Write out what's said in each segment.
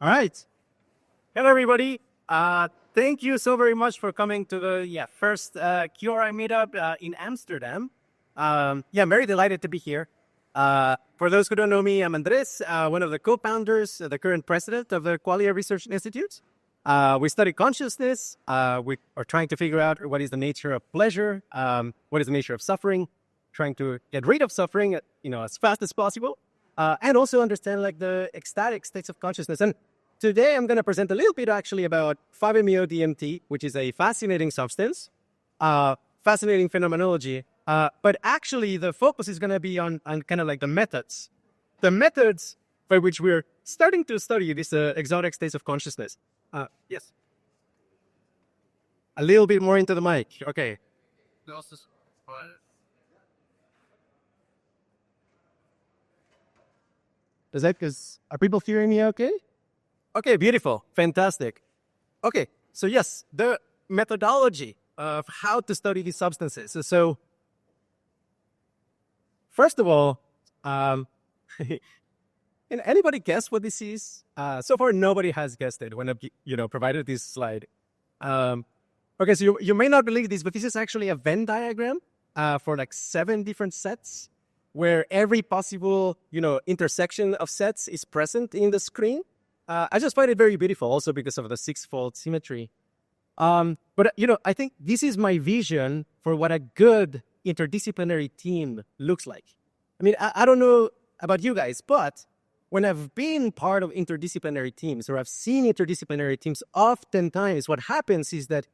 All right. Hello, everybody. Thank you so very much for coming to the first QRI meetup in Amsterdam. I'm very delighted to be here. For those who don't know me, I'm Andrés, one of the co-founders, the current president of the Qualia Research Institute. We study consciousness. We are trying to figure out what is the nature of pleasure, what is the nature of suffering, trying to get rid of suffering, as fast as possible, and also understand like the ecstatic states of consciousness. And today I'm going to present a little bit actually about 5-MeO-DMT, which is a fascinating substance, fascinating phenomenology. But actually the focus is going to be on kind of like the methods by which we're starting to study these exotic states of consciousness. Yes. A little bit more into the mic. Okay. Are people hearing me okay? Okay, beautiful. Fantastic. Okay, so yes, the methodology of how to study these substances. So, first of all, can anybody guess what this is? So far, nobody has guessed it when I provided this slide. Okay, so you may not believe this, but this is actually a Venn diagram for like 7 different sets, where every possible intersection of sets is present in the screen. I just find it very beautiful, also because of the 6-fold symmetry. But I think this is my vision for what a good interdisciplinary team looks like. I mean, I don't know about you guys, but when I've been part of interdisciplinary teams, or I've seen interdisciplinary teams, oftentimes what happens is that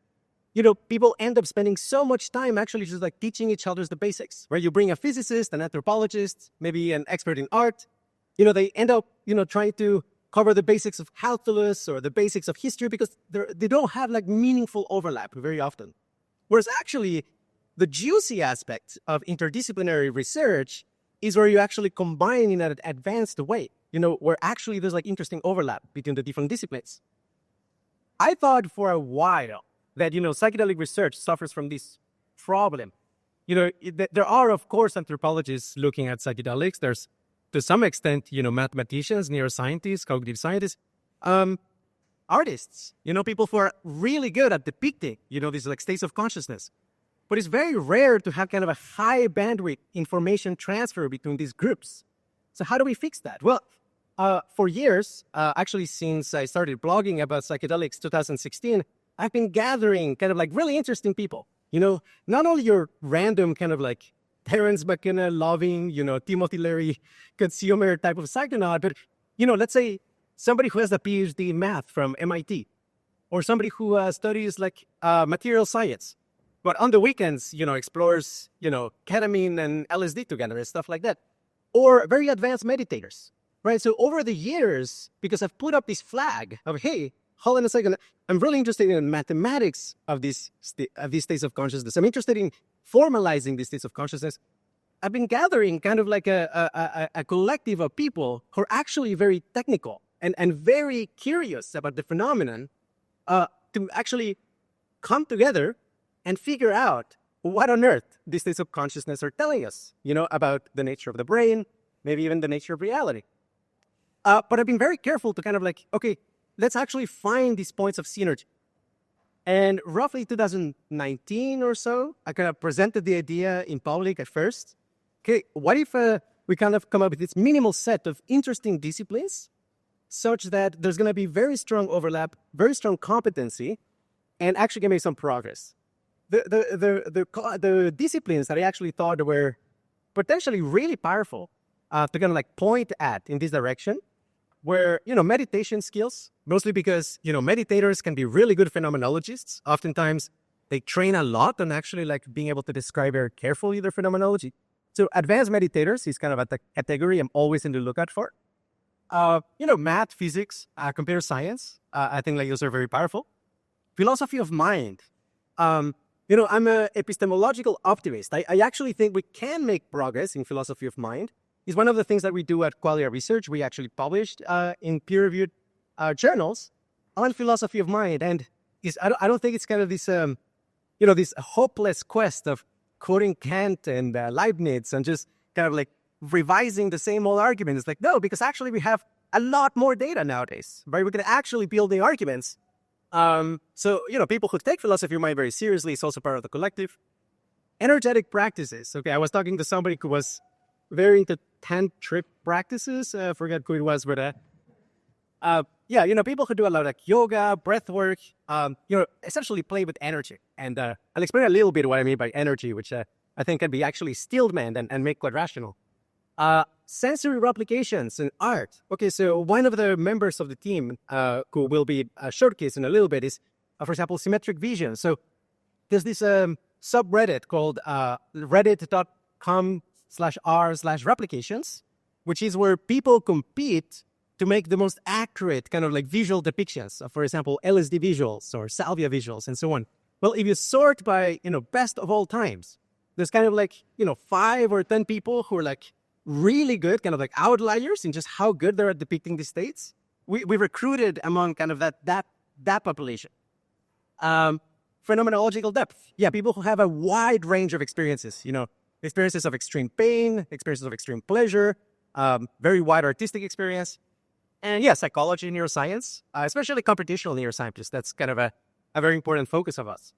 people end up spending so much time actually just like teaching each other the basics, where you bring a physicist, an anthropologist, maybe an expert in art. They end up, trying to cover the basics of calculus or the basics of history because they don't have like meaningful overlap very often. Whereas actually the juicy aspect of interdisciplinary research is where you actually combine in an advanced way, where actually there's like interesting overlap between the different disciplines. I thought for a while that, psychedelic research suffers from this problem. There are, of course, anthropologists looking at psychedelics. There's, to some extent, mathematicians, neuroscientists, cognitive scientists, artists, people who are really good at depicting, these like states of consciousness. But it's very rare to have kind of a high bandwidth information transfer between these groups. So how do we fix that? Well, for years, actually since I started blogging about psychedelics 2016, I've been gathering kind of like really interesting people. Not only your random kind of like Terence McKenna loving, Timothy Leary consumer type of psychonaut, but, let's say somebody who has a PhD in math from MIT, or somebody who studies like material science, but on the weekends, explores, ketamine and LSD together and stuff like that, or very advanced meditators, right? So over the years, because I've put up this flag of, hey, hold on a second, I'm really interested in mathematics of these states of consciousness. I'm interested in formalizing these states of consciousness. I've been gathering kind of like a collective of people who are actually very technical and very curious about the phenomenon to actually come together and figure out what on earth these states of consciousness are telling us, about the nature of the brain, maybe even the nature of reality. But I've been very careful to kind of like, okay, let's actually find these points of synergy. And roughly 2019 or so, I kind of presented the idea in public at first. Okay, what if we kind of come up with this minimal set of interesting disciplines such that there's going to be very strong overlap, very strong competency, and actually can make some progress. The disciplines that I actually thought were potentially really powerful to kind of like point at in this direction were, meditation skills, mostly because, meditators can be really good phenomenologists. Oftentimes, they train a lot on actually like being able to describe very carefully their phenomenology. So advanced meditators is kind of a category I'm always in the lookout for. Math, physics, computer science, I think like those are very powerful. Philosophy of mind. I'm an epistemological optimist. I actually think we can make progress in philosophy of mind. It's one of the things that we do at Qualia Research. We actually published in peer-reviewed journals on philosophy of mind. And I don't think it's kind of this, this hopeless quest of quoting Kant and Leibniz and just kind of like revising the same old argument. It's like, no, because actually we have a lot more data nowadays, right? We can actually build the arguments. So, people who take philosophy mind very seriously is also part of the collective. Energetic practices. Okay, I was talking to somebody who was very into tantric practices. I forget who it was, but people who do a lot of like yoga, breath work, essentially play with energy. And I'll explain a little bit what I mean by energy, which I think can be actually stilled and make quite rational. Sensory replications and art. Okay, so one of the members of the team who will be showcased in a little bit is, for example, symmetric vision. So there's this subreddit called reddit.com/r/replications, which is where people compete to make the most accurate kind of like visual depictions of, for example, LSD visuals or Salvia visuals and so on. Well, if you sort by, best of all times, there's kind of like, 5 or 10 people who are like really good, kind of like outliers in just how good they're at depicting these states. We recruited among kind of that population. Phenomenological depth. Yeah, people who have a wide range of experiences, experiences of extreme pain, experiences of extreme pleasure, very wide artistic experience. And yeah, psychology and neuroscience, especially computational neuroscientists. That's kind of a very important focus of us.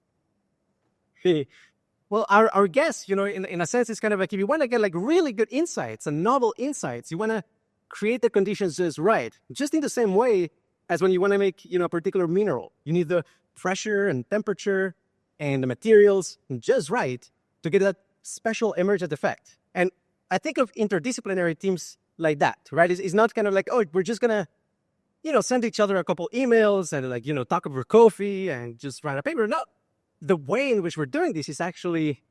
Well, our guess, in a sense, is kind of like if you want to get like really good insights and novel insights, you want to create the conditions just right. Just in the same way as when you want to make, a particular mineral. You need the pressure and temperature and the materials just right to get that special emergent effect. And I think of interdisciplinary teams like that, right? It's not kind of like, oh, we're just going to, send each other a couple emails and like, talk over coffee and just write a paper. No, the way in which we're doing this is actually,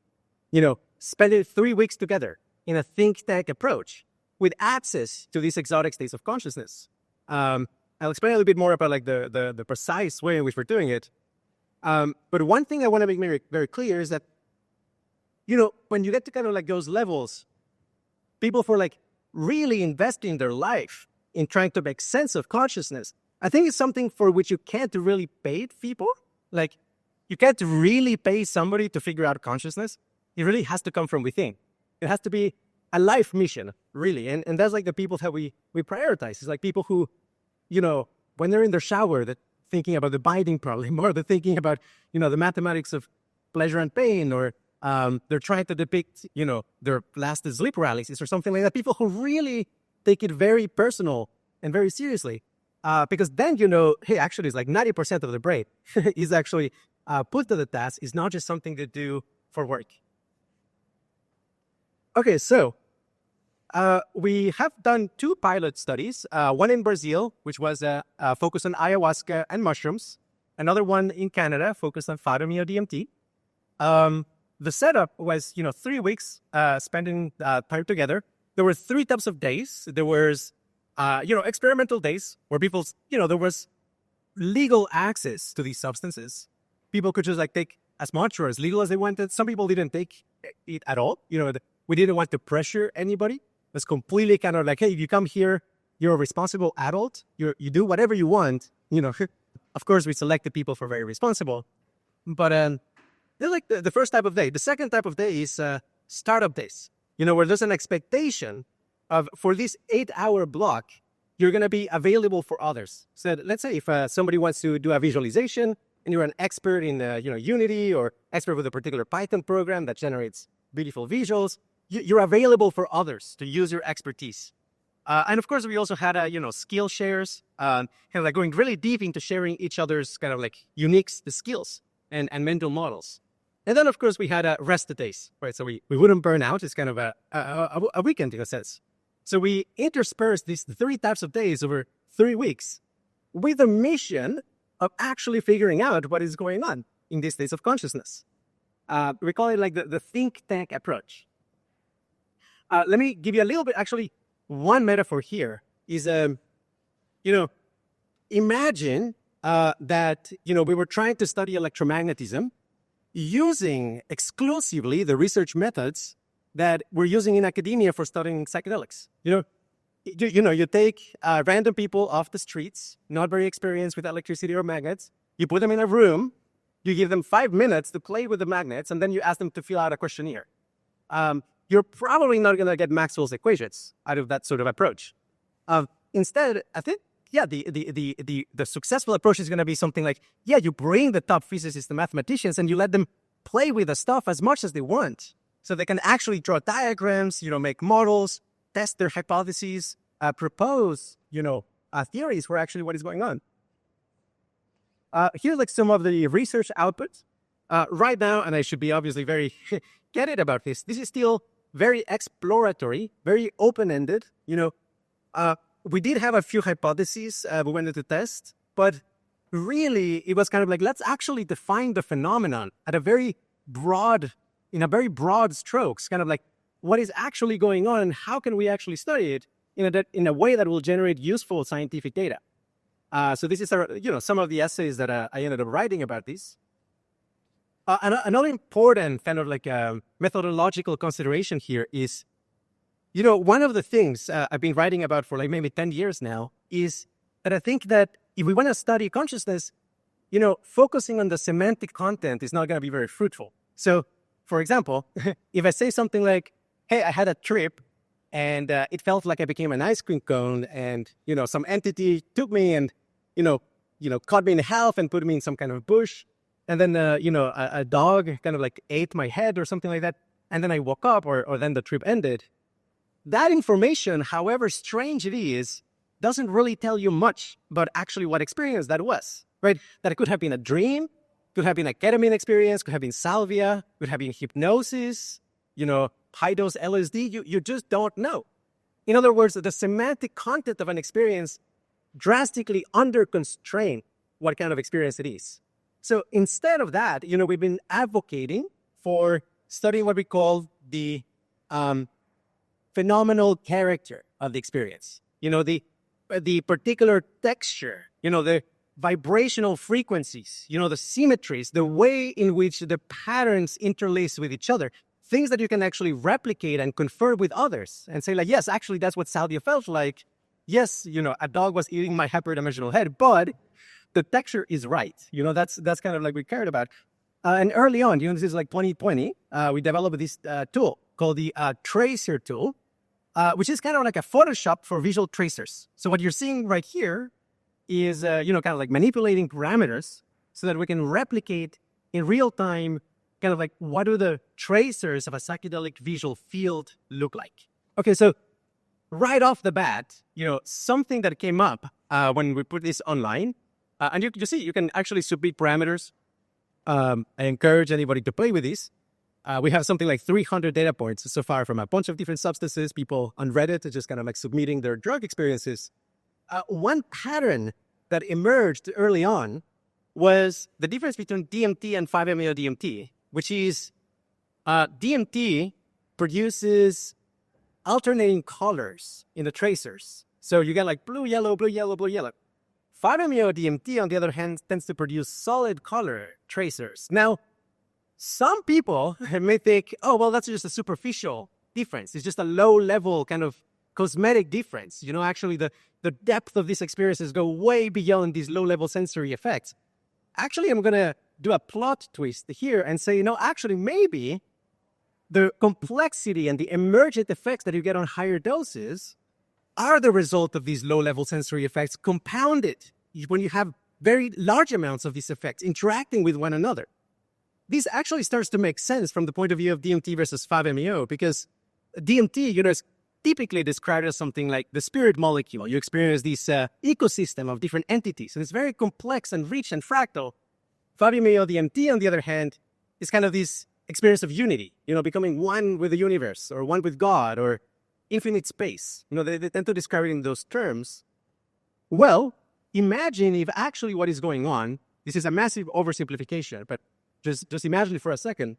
spending 3 weeks together in a think tank approach with access to these exotic states of consciousness. I'll explain a little bit more about like the precise way in which we're doing it. But one thing I want to make very, very clear is that, when you get to kind of like those levels, people who are like really investing their life in trying to make sense of consciousness, I think it's something for which you can't really pay people. Like, you can't really pay somebody to figure out consciousness. It really has to come from within. It has to be a life mission, really. And that's like the people that we prioritize. It's like people who, when they're in their shower, that thinking about the binding problem, or they're thinking about, the mathematics of pleasure and pain, or they're trying to depict, their last sleep paralysis or something like that. People who really take it very personal and very seriously. Because then, hey, actually, it's like 90% of the brain is actually put to the task. Is not just something to do for work. Okay, so we have done 2 pilot studies, one in Brazil, which was focused on ayahuasca and mushrooms, another one in Canada focused on 5-MeO-DMT. The setup was, 3 weeks spending time together. There were 3 types of days. There was, experimental days where people, there was legal access to these substances. People could just like take as much or as little as they wanted. Some people didn't take it at all. We didn't want to pressure anybody. It was completely kind of like, hey, if you come here, you're a responsible adult. You do whatever you want. Of course, we selected people for very responsible. But they're like the first type of day. The second type of day is startup days, where there's an expectation of, for this 8-hour block, you're going to be available for others. So let's say if somebody wants to do a visualization and you're an expert in, Unity, or expert with a particular Python program that generates beautiful visuals, you're available for others to use your expertise. And of course, we also had, skill shares, kind of like going really deep into sharing each other's kind of like unique skills and mental models. And then, of course, we had rest days, right? So we wouldn't burn out. It's kind of a weekend in a sense. So we interspersed these 3 types of days over 3 weeks with a mission of actually figuring out what is going on in these states of consciousness. We call it like the think tank approach. Let me give you a little bit, actually, one metaphor here is, imagine that, we were trying to study electromagnetism using exclusively the research methods that we're using in academia for studying psychedelics. You take random people off the streets, not very experienced with electricity or magnets. You put them in a room, you give them 5 minutes to play with the magnets, and then you ask them to fill out a questionnaire. You're probably not going to get Maxwell's equations out of that sort of approach. instead, I think, yeah, the successful approach is going to be something like, yeah, you bring the top physicists, the mathematicians, and you let them play with the stuff as much as they want. So they can actually draw diagrams, make models, test their hypotheses, propose, theories for actually what is going on. Here's like some of the research outputs. Right now, and I should be obviously very candid about this, this is still very exploratory, very open-ended. We did have a few hypotheses we wanted to test, but really it was kind of like, let's actually define the phenomenon at a very broad strokes, kind of like what is actually going on and how can we actually study it in a way that will generate useful scientific data. So this is some of the essays that I ended up writing about this. Another important kind of like methodological consideration here is, one of the things I've been writing about for like maybe 10 years now is that I think that if we want to study consciousness, focusing on the semantic content is not going to be very fruitful. So, for example, if I say something like, hey, I had a trip and it felt like I became an ice cream cone and, some entity took me and, cut me in half and put me in some kind of bush. And then, a dog kind of like ate my head or something like that. And then I woke up or then the trip ended. That information, however strange it is, doesn't really tell you much about actually what experience that was, right? That it could have been a dream, could have been a ketamine experience, could have been salvia, could have been hypnosis, high-dose LSD. You just don't know. In other words, the semantic content of an experience drastically under-constrain what kind of experience it is. So instead of that, we've been advocating for studying what we call the phenomenal character of the experience. The particular texture, the vibrational frequencies, the symmetries, the way in which the patterns interlace with each other, things that you can actually replicate and confer with others and say like, yes, actually, that's what Salvia felt like. Yes, a dog was eating my hyperdimensional head, but the texture is right. That's kind of like we cared about. And early on, this is like 2020, we developed this tool called the tracer tool, which is kind of like a Photoshop for visual tracers. So what you're seeing right here is, kind of like manipulating parameters so that we can replicate in real time, kind of like what do the tracers of a psychedelic visual field look like? Okay, so right off the bat, something that came up when we put this online, and you see, you can actually submit parameters. I encourage anybody to play with these. We have something like 300 data points so far from a bunch of different substances, people on Reddit just kind of like submitting their drug experiences. One pattern that emerged early on was the difference between DMT and 5-MeO-DMT, which is DMT produces alternating colors in the tracers. So you get like blue, yellow, blue, yellow, blue, yellow. 5-MeO-DMT, on the other hand, tends to produce solid color tracers. Now, some people may think, oh, well, that's just a superficial difference. It's just a low-level kind of cosmetic difference. Actually, the depth of these experiences go way beyond these low-level sensory effects. Actually, I'm going to do a plot twist here and say, actually, maybe the complexity and the emergent effects that you get on higher doses are the result of these low-level sensory effects compounded when you have very large amounts of these effects interacting with one another. This actually starts to make sense from the point of view of DMT versus 5-MeO, because DMT, is typically described as something like the spirit molecule. You experience this ecosystem of different entities, and it's very complex and rich and fractal. 5-MeO-DMT, on the other hand, is kind of this experience of unity, becoming one with the universe or one with God or infinite space. They tend to describe it in those terms. Well, imagine if actually what is going on, this is a massive oversimplification, but just imagine it for a second,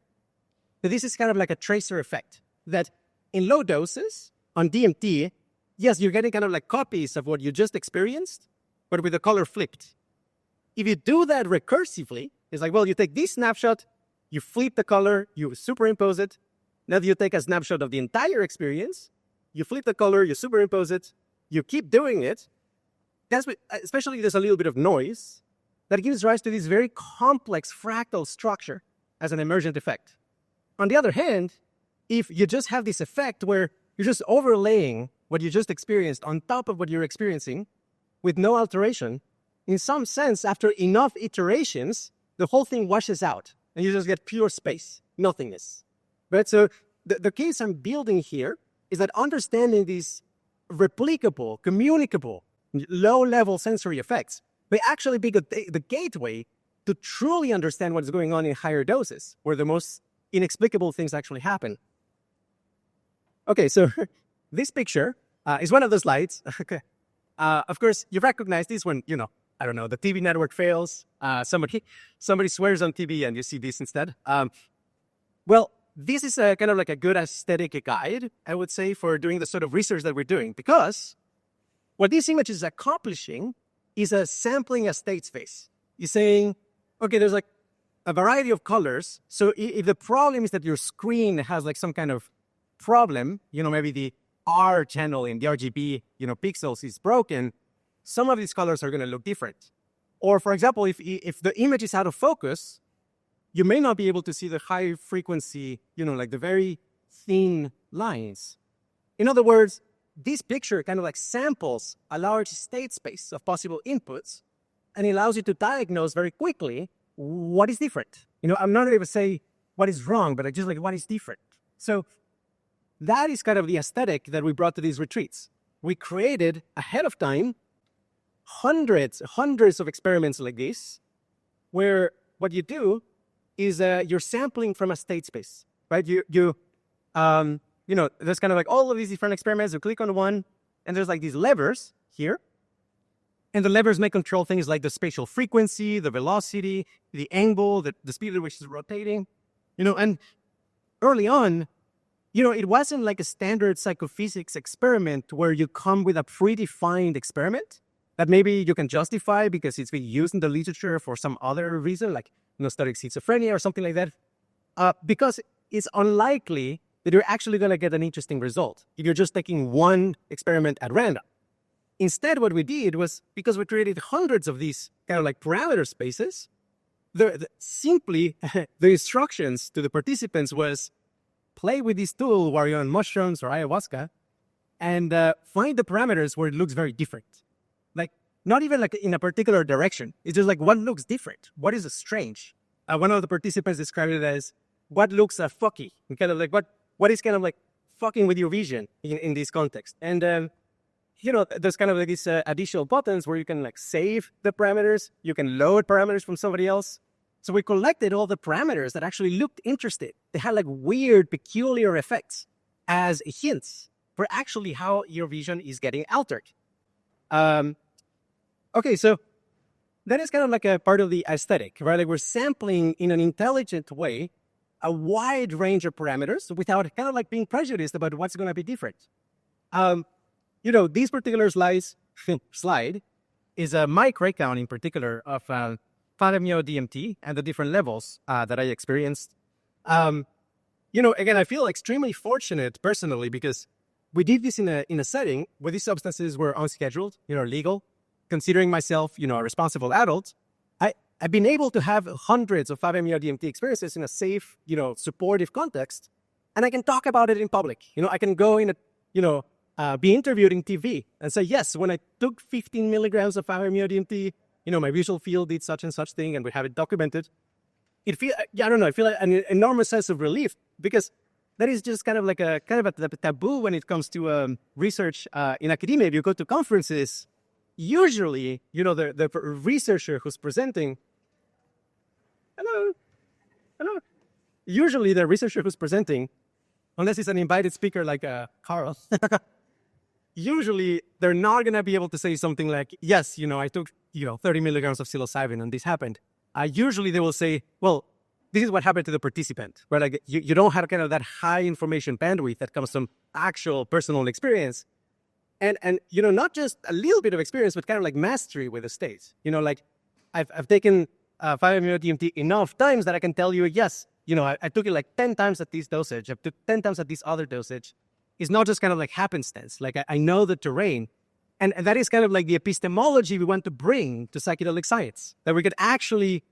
that this is kind of like a tracer effect, that in low doses on DMT, yes, you're getting kind of like copies of what you just experienced, but with the color flipped. If you do that recursively, it's like, well, you take this snapshot, you flip the color, you superimpose it. Now you take a snapshot of the entire experience, you flip the color, you superimpose it, you keep doing it. That's what, especially there's a little bit of noise that gives rise to this very complex fractal structure as an emergent effect. On the other hand, if you just have this effect where you're just overlaying what you just experienced on top of what you're experiencing with no alteration, in some sense, after enough iterations, the whole thing washes out and you just get pure space, nothingness. Right? So the case I'm building here is that understanding these replicable, communicable, low-level sensory effects may actually be the gateway to truly understand what's going on in higher doses, where the most inexplicable things actually happen. Okay, so this picture is one of the slides. Okay. Of course, you recognize this when, I don't know, the TV network fails. Somebody swears on TV and you see this instead. Well, this is a kind of like a good aesthetic guide, I would say, for doing the sort of research that we're doing. Because what this image is accomplishing is a sampling a state space. You're saying, okay, there's like a variety of colors. So if the problem is that your screen has like some kind of problem, maybe the R channel in the RGB, pixels is broken, some of these colors are going to look different. Or for example, if the image is out of focus, you may not be able to see the high frequency, like the very thin lines. In other words, this picture kind of like samples a large state space of possible inputs and allows you to diagnose very quickly what is different. I'm not able to say what is wrong, but I just like what is different. So that is kind of the aesthetic that we brought to these retreats. We created ahead of time hundreds of experiments like this, where what you do is you're sampling from a state space, right? There's kind of like all of these different experiments. You click on one, and there's like these levers here, and the levers may control things like the spatial frequency, the velocity, the angle, the speed at which it's rotating, and early on, it wasn't like a standard psychophysics experiment where you come with a predefined experiment that maybe you can justify because it's been used in the literature for some other reason, like studying schizophrenia or something like that, because it's unlikely that you're actually going to get an interesting result if you're just taking one experiment at random. Instead, what we did was, because we created hundreds of these kind of like parameter spaces, simply the instructions to the participants was, play with this tool while you're on mushrooms or ayahuasca and find the parameters where it looks very different. Like, not even like in a particular direction. It's just like what looks different. What is strange? One of the participants described it as what looks fucky. And kind of like what is kind of like fucking with your vision in this context. And, there's kind of like these additional buttons where you can like save the parameters. You can load parameters from somebody else. So we collected all the parameters that actually looked interesting. They had like weird, peculiar effects as hints for actually how your vision is getting altered. Okay, so that is kind of like a part of the aesthetic, right? Like we're sampling in an intelligent way a wide range of parameters without kind of like being prejudiced about what's going to be different. This particular slide is my breakdown in particular of 5-MeO-DMT and the different levels that I experienced. Again, I feel extremely fortunate personally because we did this in a setting where these substances were unscheduled, legal. Considering myself, a responsible adult, I've been able to have hundreds of 5-MeO-DMT experiences in a safe, supportive context, and I can talk about it in public. I can go in be interviewed in TV and say, yes, when I took 15 milligrams of 5-MeO-DMT, my visual field did such and such thing, and we have it documented. I feel like an enormous sense of relief because that is just kind of like a taboo when it comes to research in academia. If you go to conferences, usually, the researcher who's presenting, usually the researcher who's presenting, unless it's an invited speaker like Carl, usually they're not going to be able to say something like, yes, I took, 30 milligrams of psilocybin and this happened. Usually they will say, well, this is what happened to the participant, right? Like you don't have kind of that high information bandwidth that comes from actual personal experience. And not just a little bit of experience, but kind of like mastery with the states. Like I've taken 5-MeO-DMT enough times that I can tell you, yes, I took it like 10 times at this dosage. I took 10 times at this other dosage. It's not just kind of like happenstance. Like I know the terrain. And that is kind of like the epistemology we want to bring to psychedelic science, that we could actually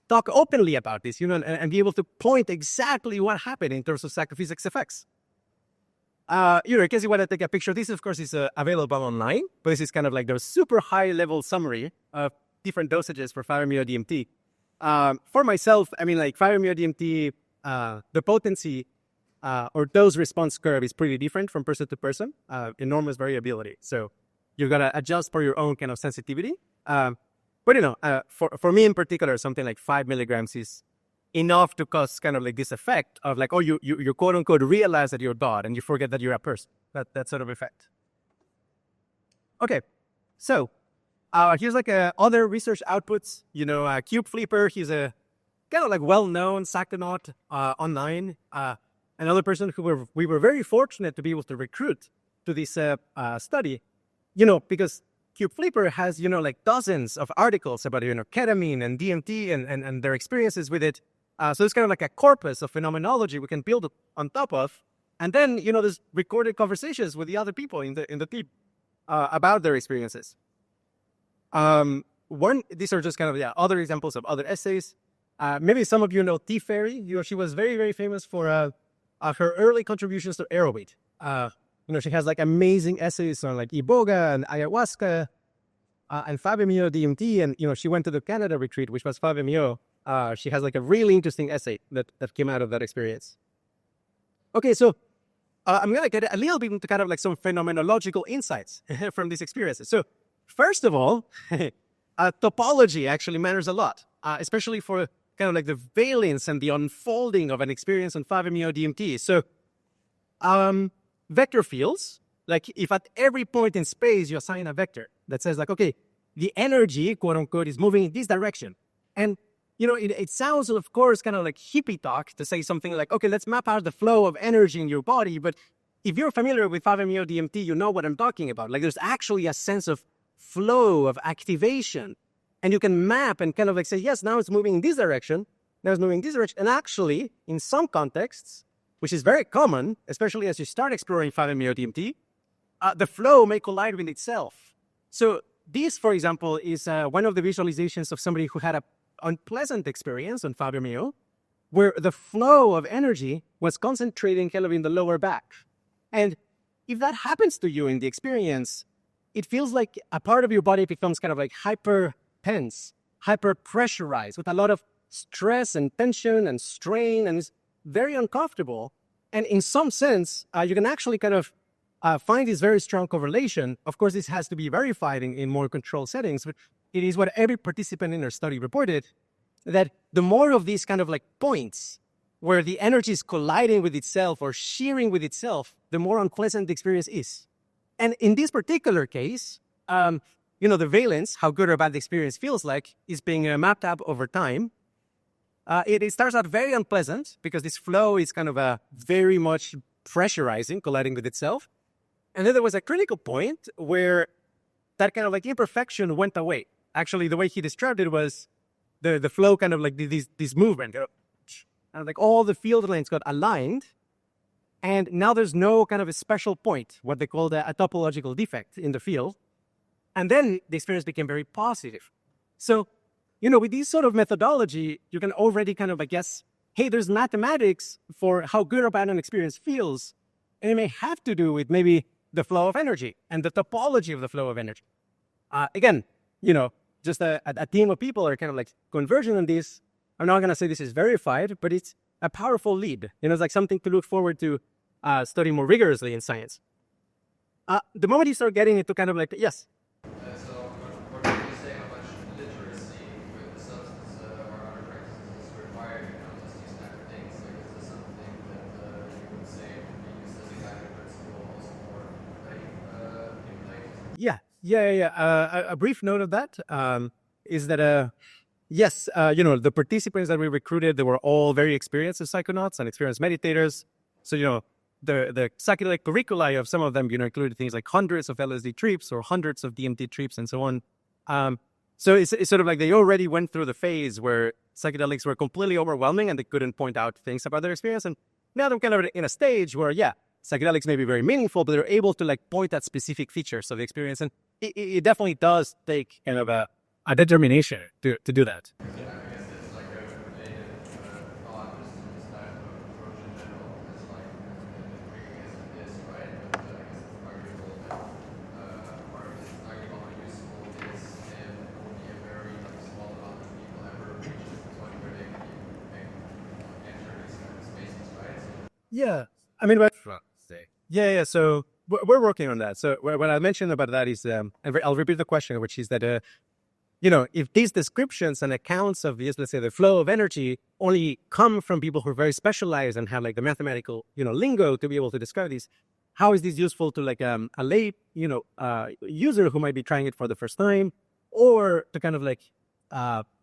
talk openly about this, and be able to point exactly what happened in terms of psychophysics effects. In case you want to take a picture, this of course is available online, but this is kind of like the super high level summary of different dosages for 5-MeO-DMT. For myself, I mean, like 5-MeO-DMT, the potency or dose response curve is pretty different from person to person, enormous variability. So you got to adjust for your own kind of sensitivity. But for me in particular, something like 5 milligrams is enough to cause kind of like this effect of like, oh, you quote unquote realize that you're God and you forget that you're a person. That sort of effect. Okay, so here's like other research outputs. Cube Flipper, he's a kind of like well-known psychonaut online. Another person who we were very fortunate to be able to recruit to this study, because Cube Flipper has, like dozens of articles about, ketamine and DMT and their experiences with it. So it's kind of like a corpus of phenomenology we can build on top of. And then, there's recorded conversations with the other people in the team about their experiences. These are just kind of, other examples of other essays. Maybe some of you know T. Ferry. She was very, very famous for her early contributions to Aeroweed. She has like amazing essays on like Iboga and ayahuasca and 5-MeO-DMT. And, she went to the Canada retreat, which was 5-MeO. She has like a really interesting essay that came out of that experience. Okay, so I'm going to get a little bit into kind of like some phenomenological insights from these experiences. So first of all, topology actually matters a lot, especially for kind of like the valence and the unfolding of an experience on 5-MeO-DMT. So vector fields, like if at every point in space you assign a vector that says like, okay, the energy, quote unquote, is moving in this direction. And, it sounds, of course, kind of like hippie talk to say something like, okay, let's map out the flow of energy in your body. But if you're familiar with 5-MeO-DMT, you know what I'm talking about. Like there's actually a sense of flow, of activation. And you can map and kind of like say, yes, now it's moving in this direction. Now it's moving in this direction. And actually, in some contexts, which is very common, especially as you start exploring 5-MeO-DMT, the flow may collide with itself. So this, for example, is one of the visualizations of somebody who had an unpleasant experience on 5-MeO, where the flow of energy was concentrating kind of in the lower back. And if that happens to you in the experience, it feels like a part of your body becomes kind of like hyper tense, hyper pressurized with a lot of stress and tension and strain, and it's very uncomfortable. And in some sense, you can actually kind of find this very strong correlation. Of course, this has to be verified in more controlled settings, but it is what every participant in our study reported, that the more of these kind of like points where the energy is colliding with itself or shearing with itself, the more unpleasant the experience is. And in this particular case, the valence, how good or bad the experience feels like, is being mapped up over time. It starts out very unpleasant because this flow is kind of very much pressurizing, colliding with itself. And then there was a critical point where that kind of like imperfection went away. Actually, the way he described it was the flow kind of like this movement. And like all the field lines got aligned. And now there's no kind of a special point, what they call a topological defect in the field. And then the experience became very positive. So, with this sort of methodology, you can already kind of, guess, hey, there's mathematics for how good or bad an experience feels. And it may have to do with maybe the flow of energy and the topology of the flow of energy. Again, just a team of people are kind of like converging on this. I'm not going to say this is verified, but it's a powerful lead. It's like something to look forward to study more rigorously in science. The moment you start getting into kind of like, yes? So what would you say how much literacy with the substance or other practices is required to notice these kind of things? Like, is this something that you would say would be used as a guiding principle also for A brief note of that is that, yes, the participants that we recruited, they were all very experienced as psychonauts and experienced meditators. So, the psychedelic curricula of some of them, included things like hundreds of LSD trips or hundreds of DMT trips and so on. So it's sort of like they already went through the phase where psychedelics were completely overwhelming and they couldn't point out things about their experience. And now they're kind of in a stage where, psychedelics may be very meaningful, but they're able to like point at specific features of the experience. And it definitely does take kind of a determination to do that. I guess it's like a related thought just in this type of approach in general. It's like, as intriguing as it is, right? Yeah. I mean, yeah. So we're working on that. So what I mentioned about that is, and I'll repeat the question, which is that, if these descriptions and accounts of this, let's say, the flow of energy only come from people who are very specialized and have like the mathematical, lingo to be able to describe these, how is this useful to like a lay, user who might be trying it for the first time, or to kind of like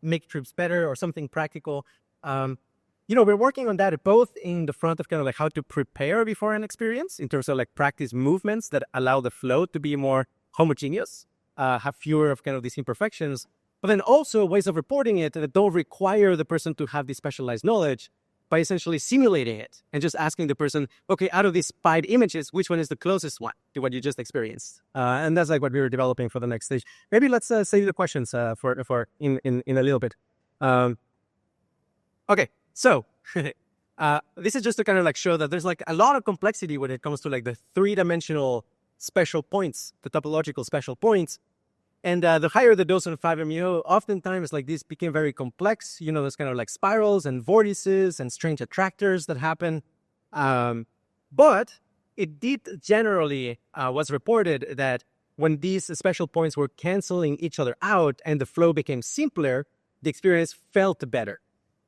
make trips better or something practical? We're working on that both in the front of kind of like how to prepare before an experience in terms of like practice movements that allow the flow to be more homogeneous, have fewer of kind of these imperfections, but then also ways of reporting it that don't require the person to have this specialized knowledge by essentially simulating it and just asking the person, okay, out of these 5 images, which one is the closest one to what you just experienced? And that's like what we were developing for the next stage. Maybe let's save the questions for in a little bit. Okay, so this is just to kind of like show that there's like a lot of complexity when it comes to like the 3-dimensional special points, the topological special points. And the higher the dose on 5-MeO, oftentimes like this became very complex. There's kind of like spirals and vortices and strange attractors that happen. But it did generally was reported that when these special points were canceling each other out and the flow became simpler, the experience felt better.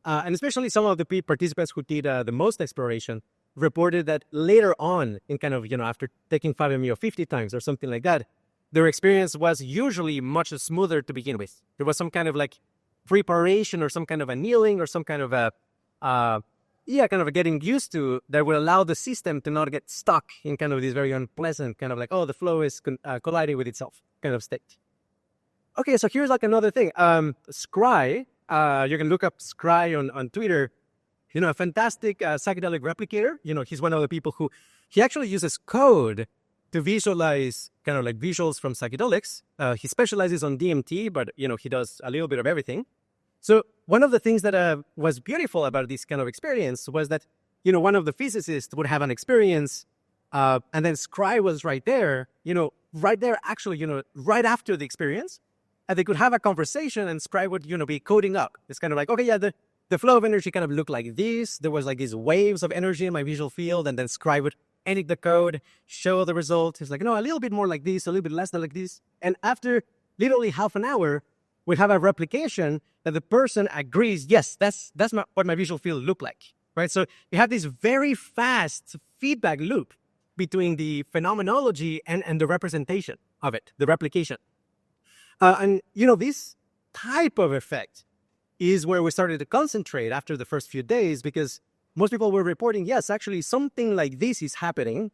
And especially some of the participants who did the most exploration reported that later on in kind of, after taking 5-MeO 50 times or something like that, their experience was usually much smoother to begin with. There was some kind of like preparation or some kind of annealing or some kind of a getting used to that will allow the system to not get stuck in kind of this very unpleasant kind of like, the flow is colliding with itself kind of state. Okay, so here's like another thing. Scry, you can look up Scry on Twitter. A fantastic psychedelic replicator. He's one of the people who, he actually uses code to visualize kind of like visuals from psychedelics. He specializes on DMT, but, he does a little bit of everything. So one of the things that was beautiful about this kind of experience was that, one of the physicists would have an experience, and then Scry was right there actually, right after the experience, and they could have a conversation and Scry would, be coding up. It's kind of like, okay, yeah, the flow of energy kind of looked like this. There was like these waves of energy in my visual field, and then Scry would edit the code, show the result. It's like, no, a little bit more like this, a little bit less than like this. And after literally half an hour, we have a replication that the person agrees, yes, that's what my visual field looked like, right? So you have this very fast feedback loop between the phenomenology and the representation of it, the replication. And, this type of effect is where we started to concentrate after the first few days, because most people were reporting, yes, actually something like this is happening.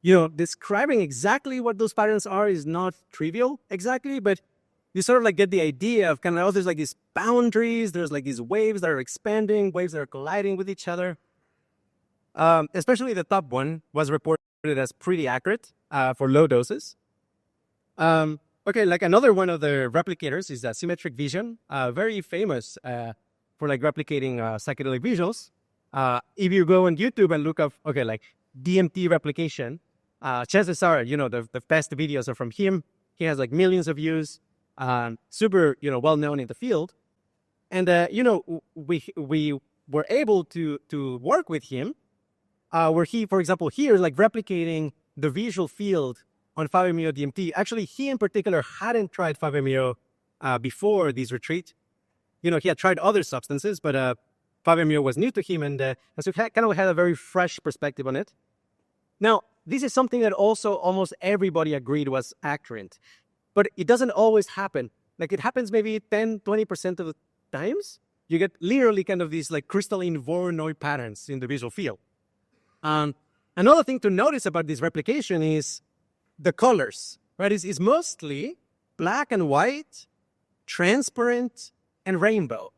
Describing exactly what those patterns are is not trivial exactly, but you sort of like get the idea of kind of, there's like these boundaries, there's like these waves that are expanding, waves that are colliding with each other. Especially the top one was reported as pretty accurate for low doses. Okay, like another one of the replicators is symmetric vision, very famous for like replicating psychedelic visuals. If you go on YouTube and look up, okay, like DMT replication, chances are, the best videos are from him. He has like millions of views, super, well known in the field. And, we were able to work with him, where he, for example, here is like replicating the visual field on 5-MeO-DMT. Actually, he in particular hadn't tried 5-MeO before this retreat. He had tried other substances, but 5-MeO was new to him, and so he kind of had a very fresh perspective on it. Now, this is something that also almost everybody agreed was accurate, but it doesn't always happen. Like it happens maybe 10, 20% of the times. You get literally kind of these like crystalline Voronoi patterns in the visual field. Another thing to notice about this replication is the colors, right? It's mostly black and white, transparent, and rainbow.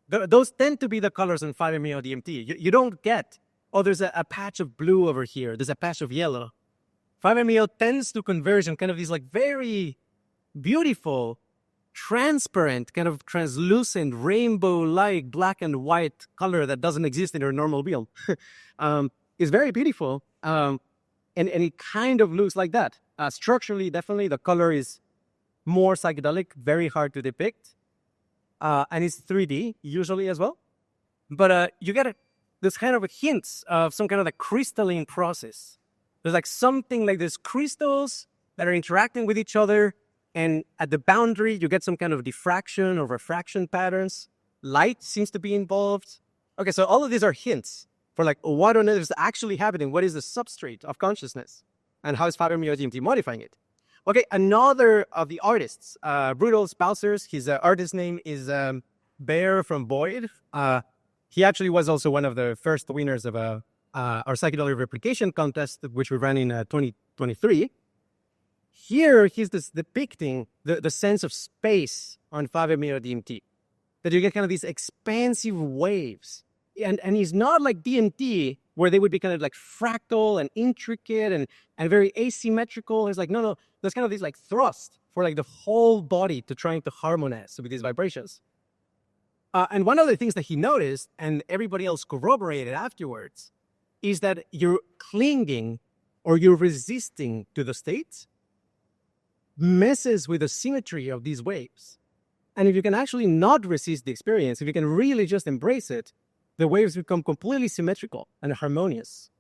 Those tend to be the colors in 5-MeO-DMT. You don't get, there's a patch of blue over here, there's a patch of yellow. 5-MeO tends to converge in kind of these like very beautiful, transparent, kind of translucent, rainbow-like black and white color that doesn't exist in your normal field. It's very beautiful, and it kind of looks like that. Structurally, definitely, the color is more psychedelic, very hard to depict. And it's 3D usually as well. But you get there's kind of hints of some kind of like crystalline process. There's like something like there's crystals that are interacting with each other, and at the boundary, you get some kind of diffraction or refraction patterns. Light seems to be involved. Okay, so all of these are hints for like what on earth is actually happening. What is the substrate of consciousness? And how is 5-MeO-DMT modifying it? Okay, another of the artists, Brutal Spousers, his artist name is Bear from Boyd. He actually was also one of the first winners of our psychedelic replication contest, which we ran in 2023. Here, he's depicting the sense of space on 5-MeO-DMT, that you get kind of these expansive waves. And he's not like DMT, where they would be kind of like fractal and intricate and very asymmetrical. It's like, no, there's kind of this like thrust for like the whole body to trying to harmonize with these vibrations. And one of the things that he noticed, and everybody else corroborated afterwards, is that you're clinging or you're resisting to the state messes with the symmetry of these waves. And if you can actually not resist the experience, if you can really just embrace it, the waves become completely symmetrical and harmonious.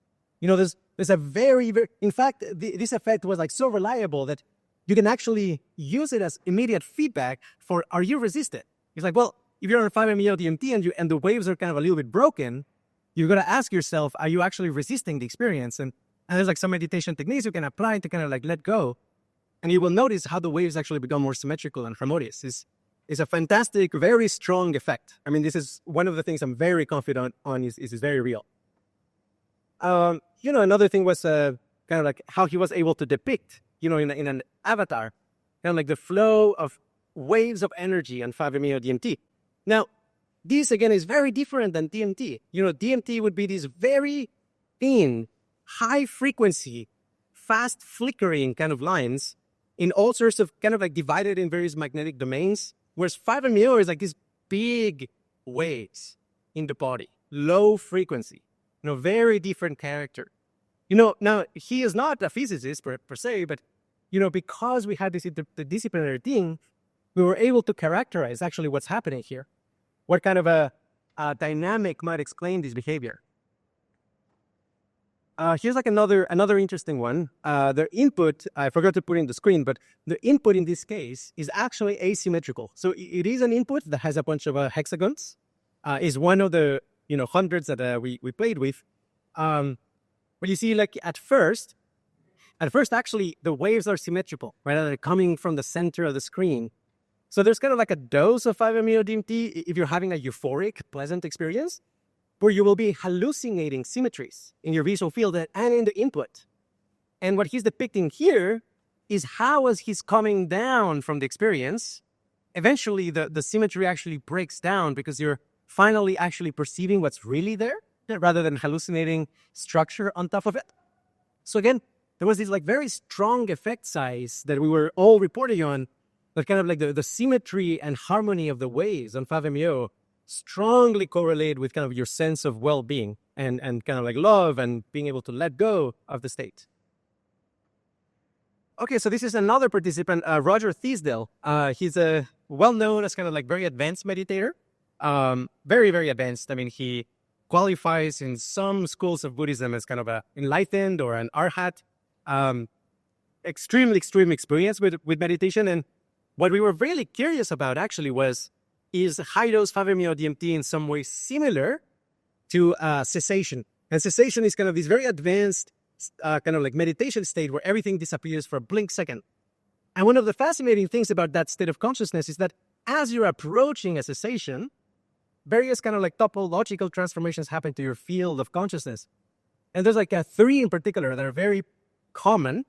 You know, there's a very, in fact, this effect was like so reliable that you can actually use it as immediate feedback for, are you resistant? It's like, well, if you're on 5-MeO-DMT and the waves are kind of a little bit broken, you're going to ask yourself, are you actually resisting the experience? And there's like some meditation techniques you can apply to kind of like let go. And you will notice how the waves actually become more symmetrical and harmonious. It's a fantastic, very strong effect. I mean, this is one of the things I'm very confident on is very real. You know, another thing was kind of like how he was able to depict, you know, in an avatar, kind of like the flow of waves of energy on 5-MeO-DMT. Now, this again is very different than DMT. You know, DMT would be this very thin, high frequency, fast flickering kind of lines in all sorts of kind of like divided in various magnetic domains, whereas 5-MeO is like these big waves in the body, low frequency, you know, very different character. You know, now he is not a physicist per se, but, you know, because we had this interdisciplinary thing, we were able to characterize actually what's happening here. What kind of a dynamic might explain this behavior? Here's like another interesting one. The input, I forgot to put in the screen, but the input in this case is actually asymmetrical. So it is an input that has a bunch of hexagons. Is one of the, you know, hundreds that we played with. But you see, like at first actually the waves are symmetrical, right? They're coming from the center of the screen. So there's kind of like a dose of 5-MeO-DMT if you're having a euphoric, pleasant experience, where you will be hallucinating symmetries in your visual field and in the input. And what he's depicting here is how, as he's coming down from the experience, eventually the symmetry actually breaks down because you're finally actually perceiving what's really there rather than hallucinating structure on top of it. So again, there was this like very strong effect size that we were all reporting on, that kind of like the symmetry and harmony of the waves on 5-MeO strongly correlate with kind of your sense of well-being and kind of like love and being able to let go of the state. Okay, so this is another participant, Roger Teasdale. He's a well-known as kind of like very advanced meditator. Very, very advanced. I mean, he qualifies in some schools of Buddhism as kind of a enlightened or an arhat. Extreme experience with meditation. And what we were really curious about actually is high-dose 5-MeO-DMT in some way similar to cessation. And cessation is kind of this very advanced kind of like meditation state where everything disappears for a blink second. And one of the fascinating things about that state of consciousness is that as you're approaching a cessation, various kind of like topological transformations happen to your field of consciousness. And there's like three in particular that are very common,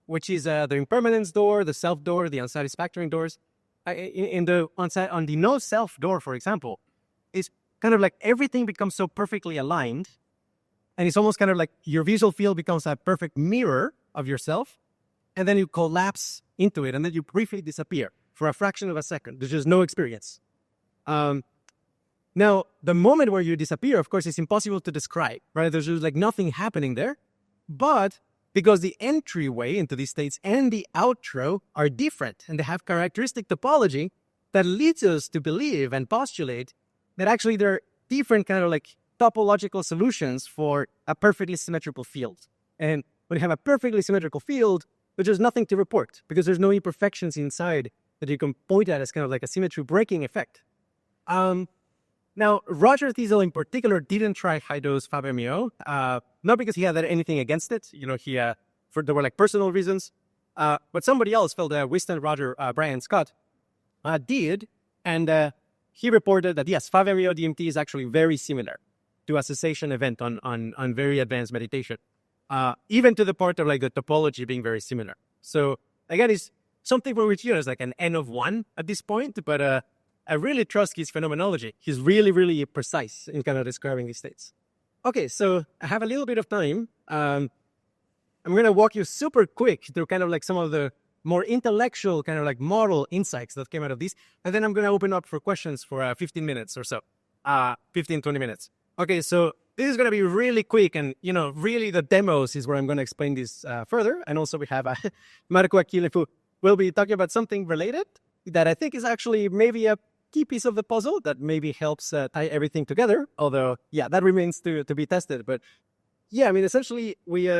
which is the impermanence door, the self door, the unsatisfactory doors. On the no self door, for example, is kind of like everything becomes so perfectly aligned, and it's almost kind of like your visual field becomes a perfect mirror of yourself, and then you collapse into it, and then you briefly disappear for a fraction of a second. There's just no experience. Now, the moment where you disappear, of course, is impossible to describe, right? There's just like nothing happening there, but because the entryway into these states and the outro are different and they have characteristic topology that leads us to believe and postulate that actually there are different kind of like topological solutions for a perfectly symmetrical field. And when you have a perfectly symmetrical field, there's just nothing to report because there's no imperfections inside that you can point at as kind of like a symmetry breaking effect. Now, Roger Thiesel in particular didn't try high-dose 5-MeO, not because he had anything against it. There were like personal reasons. But somebody else felt that Winston, Roger, Brian Scott did, and he reported that yes, 5-MeO-DMT is actually very similar to a cessation event on very advanced meditation, even to the part of like the topology being very similar. So again, it's something for which it's like an N of 1 at this point, but I really trust his phenomenology. He's really, really precise in kind of describing these states. Okay, so I have a little bit of time. I'm going to walk you super quick through kind of like some of the more intellectual kind of like model insights that came out of this. And then I'm going to open up for questions for 15 minutes or so, 15, 20 minutes. Okay, so this is going to be really quick. And, really the demos is where I'm going to explain this further. And also we have Marco Aquile, who will be talking about something related that I think is actually maybe a key piece of the puzzle that maybe helps tie everything together. Although, yeah, that remains to be tested. But yeah, I mean, essentially we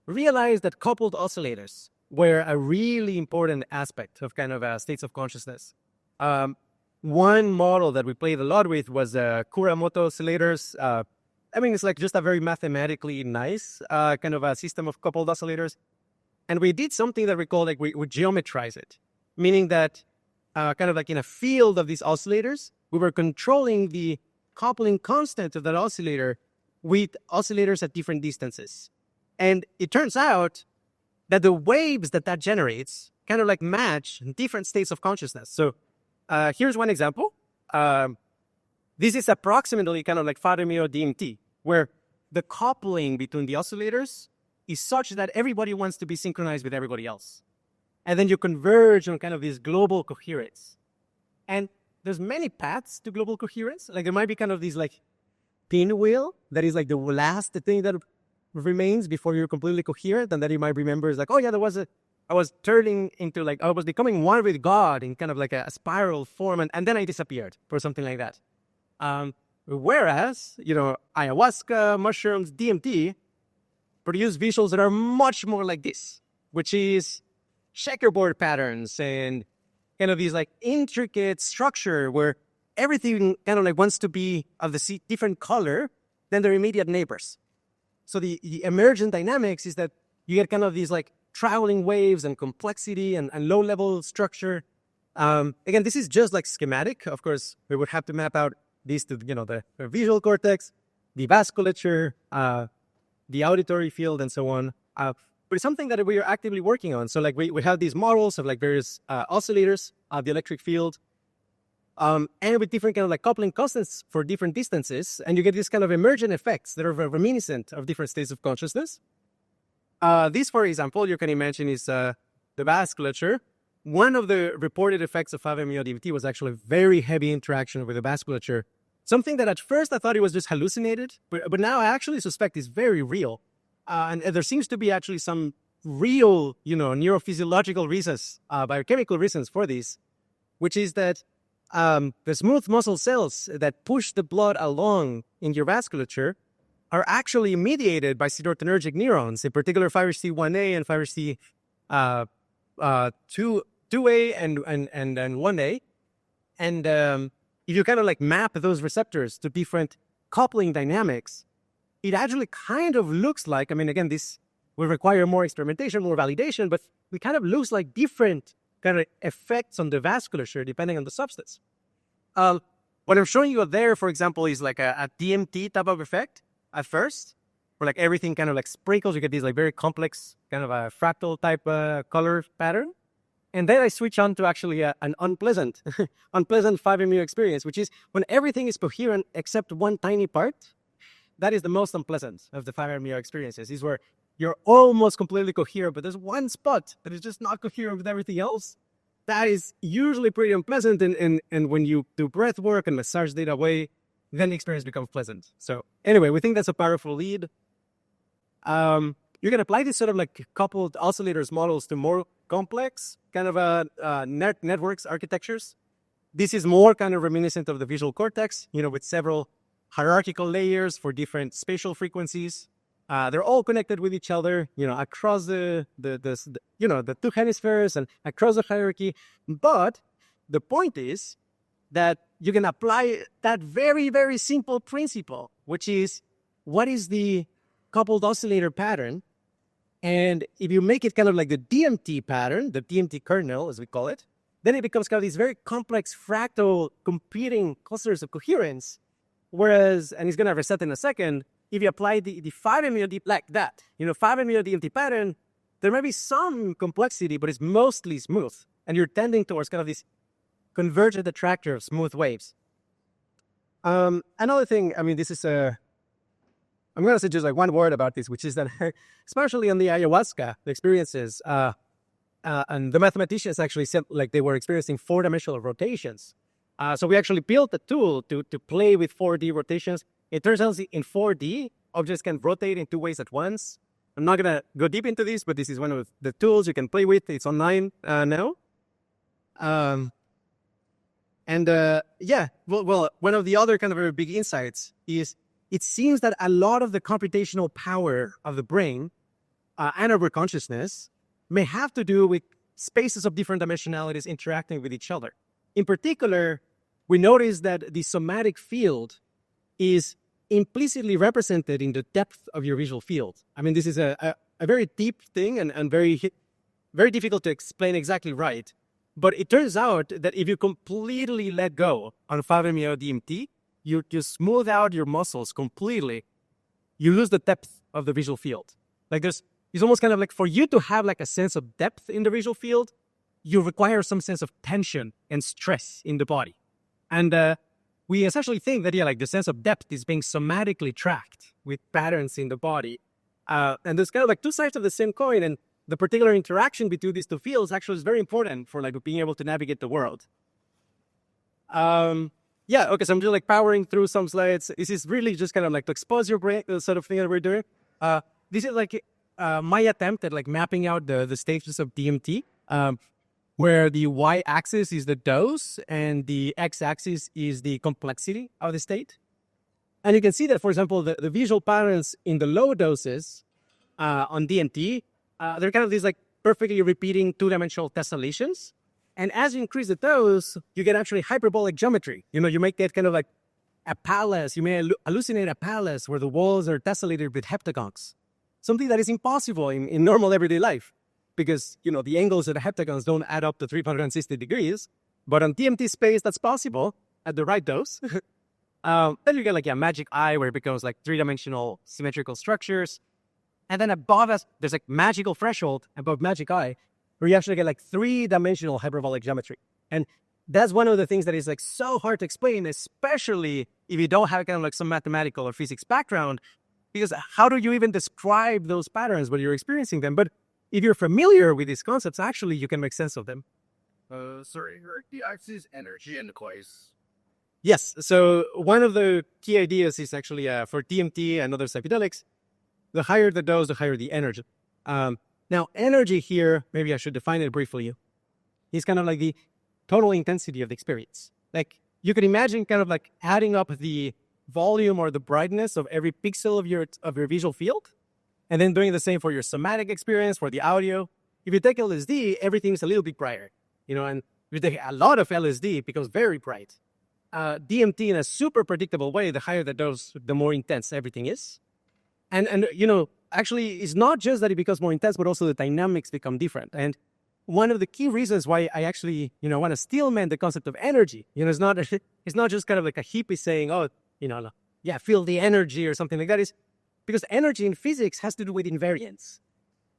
realized that coupled oscillators were a really important aspect of kind of states of consciousness. One model that we played a lot with was Kuramoto oscillators. I mean, it's like just a very mathematically nice kind of a system of coupled oscillators. And we did something that we call like we geometrize it, meaning that kind of like in a field of these oscillators, we were controlling the coupling constant of that oscillator with oscillators at different distances. And it turns out that the waves that generates kind of like match different states of consciousness. So here's one example. This is approximately kind of like 5-MeO-DMT, where the coupling between the oscillators is such that everybody wants to be synchronized with everybody else. And then you converge on kind of this global coherence. And there's many paths to global coherence. Like there might be kind of these like pinwheel that is like the last thing that remains before you're completely coherent. And then you might remember is like, oh yeah, I was turning into like, I was becoming one with God in kind of like a spiral form. And then I disappeared or something like that. Whereas, ayahuasca, mushrooms, DMT produce visuals that are much more like this, which is checkerboard patterns and kind of these like intricate structure where everything kind of like wants to be of the different color than their immediate neighbors. So the emergent dynamics is that you get kind of these like traveling waves and complexity and low level structure. Again, this is just like schematic. Of course, we would have to map out these to, the visual cortex, the vasculature, the auditory field, and so on. But it's something that we are actively working on. So like we have these models of like various oscillators of the electric field, and with different kind of like coupling constants for different distances, and you get these kind of emergent effects that are reminiscent of different states of consciousness. This, for example, you can imagine is the vasculature. One of the reported effects of 5-MeO-DMT was actually very heavy interaction with the vasculature. Something that at first I thought it was just hallucinated, but now I actually suspect is very real. And there seems to be actually some real, neurophysiological reasons, biochemical reasons for this, which is that the smooth muscle cells that push the blood along in your vasculature are actually mediated by serotonergic neurons, in particular 5-HT1A and 5-HT2A and 1A. And if you kind of like map those receptors to different coupling dynamics, it actually kind of looks like, I mean, again, this will require more experimentation, more validation, but it kind of looks like different kind of effects on the vasculature depending on the substance. What I'm showing you there, for example, is like a DMT type of effect at first, where like everything kind of like sprinkles. You get these like very complex kind of a fractal type color pattern. And then I switch on to actually an unpleasant 5-MeO experience, which is when everything is coherent except one tiny part. That is the most unpleasant of the 5-MeO experiences, is where you're almost completely coherent, but there's one spot that is just not coherent with everything else. That is usually pretty unpleasant, and when you do breath work and massage data away, then the experience becomes pleasant. So anyway, we think that's a powerful lead. You can apply this sort of like coupled oscillators models to more complex kind of networks architectures. This is more kind of reminiscent of the visual cortex, with several hierarchical layers for different spatial frequencies. They're all connected with each other, across the two hemispheres and across the hierarchy. But the point is that you can apply that very, very simple principle, which is what is the coupled oscillator pattern? And if you make it kind of like the DMT pattern, the DMT kernel, as we call it, then it becomes kind of these very complex fractal competing clusters of coherence. Whereas, and he's going to reset in a second, if you apply the 5-MeO-DMT like that, 5-MeO-DMT pattern, there may be some complexity, but it's mostly smooth. And you're tending towards kind of this convergent attractor of smooth waves. Another thing, this is I'm going to say just like one word about this, which is that especially on the ayahuasca, the experiences, and the mathematicians actually said like they were experiencing 4-dimensional rotations. So we actually built a tool to play with 4D rotations. It turns out in 4D, objects can rotate in 2 ways at once. I'm not going to go deep into this, but this is one of the tools you can play with. It's online now. Well, one of the other kind of very big insights is it seems that a lot of the computational power of the brain and our consciousness may have to do with spaces of different dimensionalities interacting with each other. In particular, we notice that the somatic field is implicitly represented in the depth of your visual field. This is a very deep thing and very, very difficult to explain exactly right. But it turns out that if you completely let go on 5-MeO-DMT, you just smooth out your muscles completely, you lose the depth of the visual field. Like it's almost kind of like for you to have like a sense of depth in the visual field, you require some sense of tension and stress in the body. And we essentially think that, like the sense of depth is being somatically tracked with patterns in the body. And there's kind of like two sides of the same coin, and the particular interaction between these two fields actually is very important for like being able to navigate the world. Okay, so I'm just like powering through some slides. This is really just kind of like to expose your brain, the sort of thing that we're doing. This is like my attempt at like mapping out the stages of DMT, where the y-axis is the dose and the x-axis is the complexity of the state. And you can see that, for example, the visual patterns in the low doses on DMT, they're kind of these like perfectly repeating 2-dimensional tessellations. And as you increase the dose, you get actually hyperbolic geometry. You make that kind of like a palace. You may hallucinate a palace where the walls are tessellated with heptagons. Something that is impossible in normal everyday life. Because, the angles of the heptagons don't add up to 360 degrees. But on DMT space, that's possible at the right dose. Then you get like a magic eye where it becomes like 3-dimensional symmetrical structures. And then above us, there's like magical threshold above magic eye, where you actually get like 3-dimensional hyperbolic geometry. And that's one of the things that is like so hard to explain, especially if you don't have kind of like some mathematical or physics background, because how do you even describe those patterns when you're experiencing them? But if you're familiar with these concepts, actually you can make sense of them. The axis energy and noise. Yes, so one of the key ideas is actually for DMT and other psychedelics, the higher the dose, the higher the energy. Now, energy here, maybe I should define it briefly, is kind of like the total intensity of the experience. Like, you could imagine kind of like adding up the volume or the brightness of every pixel of your visual field, and then doing the same for your somatic experience, for the audio. If you take LSD, everything's a little bit brighter, and if you take a lot of LSD, it becomes very bright. DMT, in a super predictable way, the higher the dose, the more intense everything is. And actually, it's not just that it becomes more intense, but also the dynamics become different. And one of the key reasons why I actually, want to steelman the concept of energy, it's not just kind of like a hippie saying, feel the energy or something like that, is because energy in physics has to do with invariance.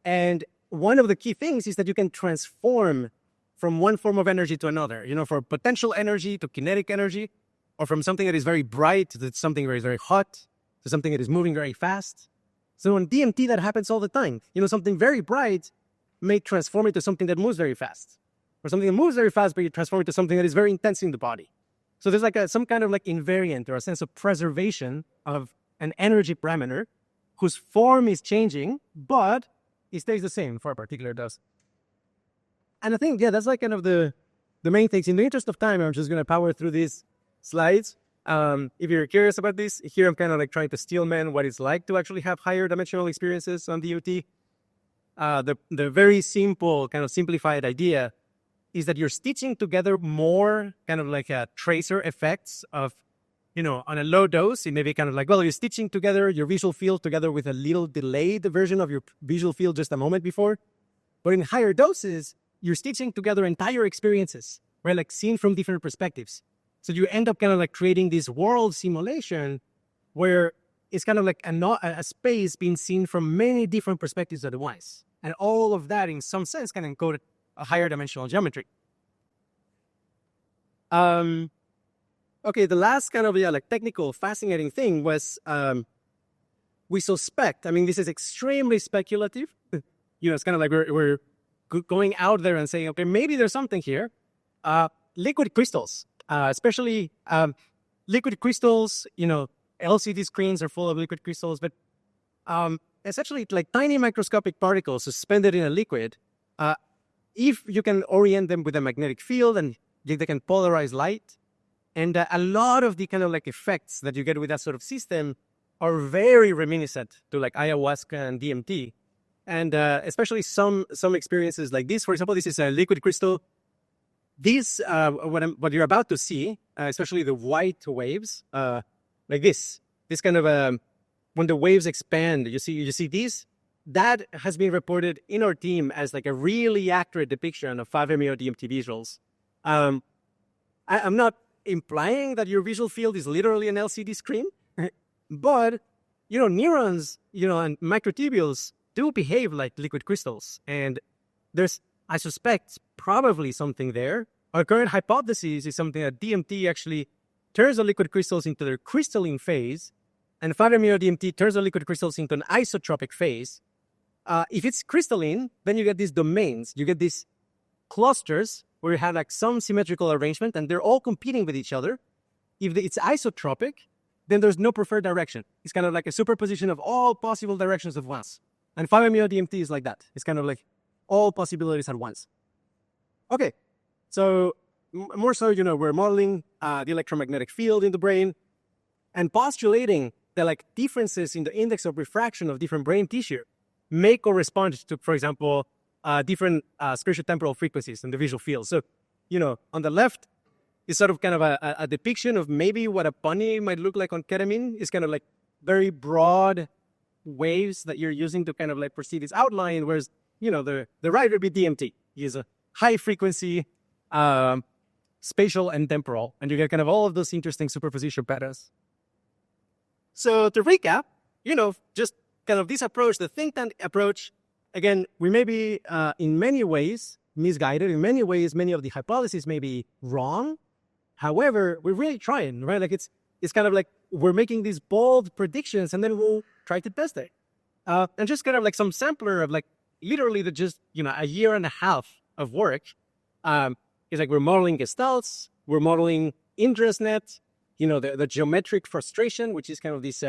And one of the key things is that you can transform from one form of energy to another, from potential energy to kinetic energy, or from something that is very bright to something that is very hot, to something that is moving very fast. So on DMT, that happens all the time. Something very bright may transform into something that moves very fast. Or something that moves very fast, but you transform it to something that is very intense in the body. So there's like some kind of like invariant or a sense of preservation of an energy parameter whose form is changing, but it stays the same for a particular dose. And I think, that's like kind of the main things. In the interest of time, I'm just going to power through these slides. If you're curious about this, here I'm kind of like trying to steelman what it's like to actually have higher dimensional experiences on DOT. The very simple, kind of simplified idea is that you're stitching together more kind of like tracer effects of, on a low dose, it may be kind of like, well, you're stitching together your visual field together with a little delayed version of your visual field just a moment before. But in higher doses, you're stitching together entire experiences, right? Like seen from different perspectives. So you end up kind of like creating this world simulation where it's kind of like a space being seen from many different perspectives at once. And all of that, in some sense, can encode a higher dimensional geometry. Okay, the last kind of like technical, fascinating thing was we suspect. I mean, this is extremely speculative. It's kind of like we're going out there and saying, okay, maybe there's something here. Liquid crystals, especially liquid crystals. LCD screens are full of liquid crystals, but essentially like tiny microscopic particles suspended in a liquid. If you can orient them with a magnetic field and they can polarize light. And a lot of the kind of like effects that you get with that sort of system are very reminiscent to like ayahuasca and DMT. And especially some experiences like this. For example, this is a liquid crystal. This, what you're about to see, especially the white waves, like this kind of, when the waves expand, you see these? That has been reported in our team as like a really accurate depiction of 5-MeO-DMT visuals. I'm not implying that your visual field is literally an LCD screen, but neurons, and microtubules do behave like liquid crystals, and there's, I suspect, probably something there. Our current hypothesis is something that DMT actually turns the liquid crystals into their crystalline phase, and 5-MeO-DMT turns the liquid crystals into an isotropic phase. If it's crystalline, then you get these domains, you get these clusters where you have like some symmetrical arrangement and they're all competing with each other. If it's isotropic, then there's no preferred direction. It's kind of like a superposition of all possible directions at once. And 5-MeO-DMT is like that. It's kind of like all possibilities at once. Okay, so more so, we're modeling the electromagnetic field in the brain and postulating that like differences in the index of refraction of different brain tissue may correspond to, for example, different spatiotemporal frequencies in the visual field. So, on the left is sort of kind of a depiction of maybe what a bunny might look like on ketamine. It's kind of like very broad waves that you're using to kind of like perceive its outline, whereas, the right would be DMT. Is a high frequency, spatial and temporal, and you get kind of all of those interesting superposition patterns. So to recap, just kind of this approach, the think tank approach. Again, we may be in many ways misguided. In many ways, many of the hypotheses may be wrong. However, we're really trying, right? Like it's kind of like we're making these bold predictions and then we'll try to test it. And just kind of like some sampler of like literally just, a year and a half of work. It's like we're modeling gestalts, we're modeling InteresNet, the geometric frustration, which is kind of this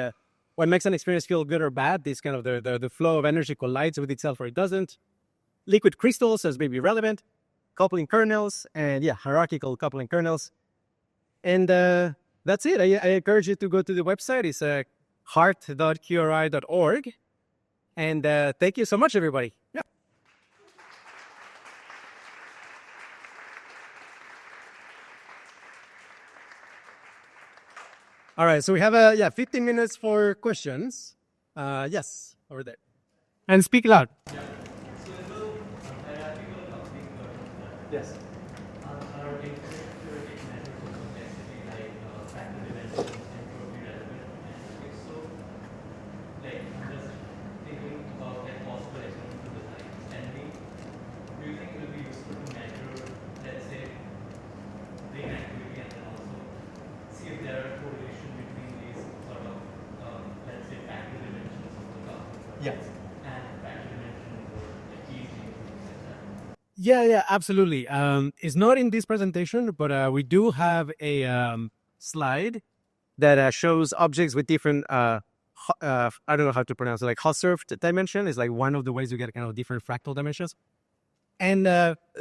what makes an experience feel good or bad, this kind of the flow of energy collides with itself or it doesn't. Liquid crystals as maybe relevant, coupling kernels, and hierarchical coupling kernels. And that's it. I encourage you to go to the website. It's heart.qri.org. And thank you so much, everybody. Yeah. All right, so we have 15 minutes for questions. Yes, over there. And speak loud. Yeah. So in the hierarchical coupling kernels, Yes. are theoretic methods of complexity like factor dimensions and probably relevant? And if so, like I'm just thinking about like possible experimental designs. And do you think it will be useful to measure, let's say, brain activity and then also see if there are correlation between these sort of, let's say, factor dimensions of the coupling Yeah. and factor dimensions or like EEG, etc. Yeah, absolutely. It's not in this presentation, but we do have a slide that shows objects with different, I don't know how to pronounce it, like Husserl dimension is like one of the ways you get kind of different fractal dimensions. And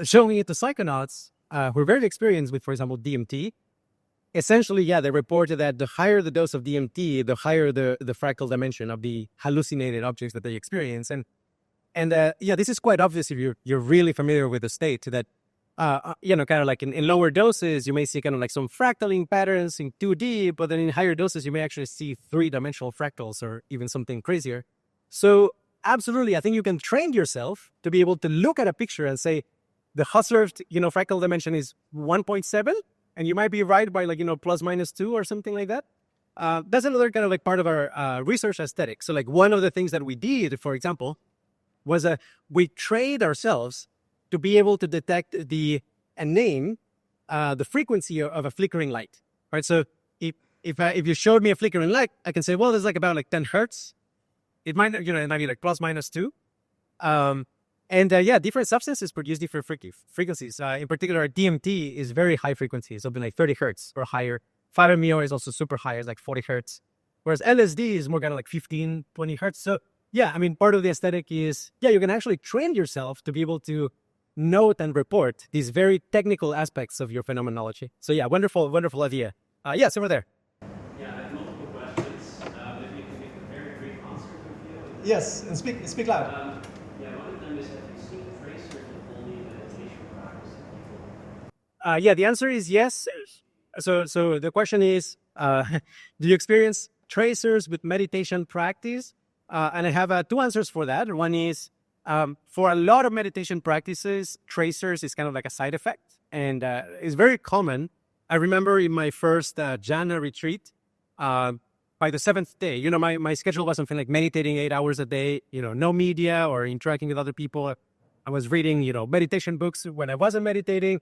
showing it to psychonauts who are very experienced with, for example, DMT, essentially, yeah, they reported that the higher the dose of DMT, the higher the fractal dimension of the hallucinated objects that they experience. And yeah, this is quite obvious if you're really familiar with the state that, kind of like in lower doses, you may see kind of like some fractaling patterns in 2D, but then in higher doses, you may actually see three-dimensional fractals or even something crazier. So absolutely, I think you can train yourself to be able to look at a picture and say, the Husserl, fractal dimension is 1.7, and you might be right by like, plus minus 2 or something like that. That's another kind of like part of our research aesthetic. So like one of the things that we did, for example, was we trained ourselves to be able to detect the frequency of a flickering light, right? So if you showed me a flickering light, I can say, well, there's like about like 10 hertz. It might, it might be like plus minus 2. Different substances produce different frequencies. In particular, DMT is very high frequency, something like 30 hertz or higher. 5-MeO is also super high, it's like 40 hertz. Whereas LSD is more kind of like 15, 20 hertz. So yeah, I mean, part of the aesthetic is, you can actually train yourself to be able to note and report these very technical aspects of your phenomenology. So yeah, wonderful, wonderful idea. Yes, over there. Yeah, I have multiple questions. Maybe you can make a very brief answer to a few of them. Yes, and speak loud. One of them is, have you seen tracers with only meditation practice The answer is yes. So the question is, do you experience tracers with meditation practice? And I have two answers for that. One is, for a lot of meditation practices, tracers is kind of like a side effect, and it's very common. I remember in my first jhana retreat, by the seventh day, my schedule was something like meditating 8 hours a day, no media or interacting with other people. I was reading, meditation books when I wasn't meditating.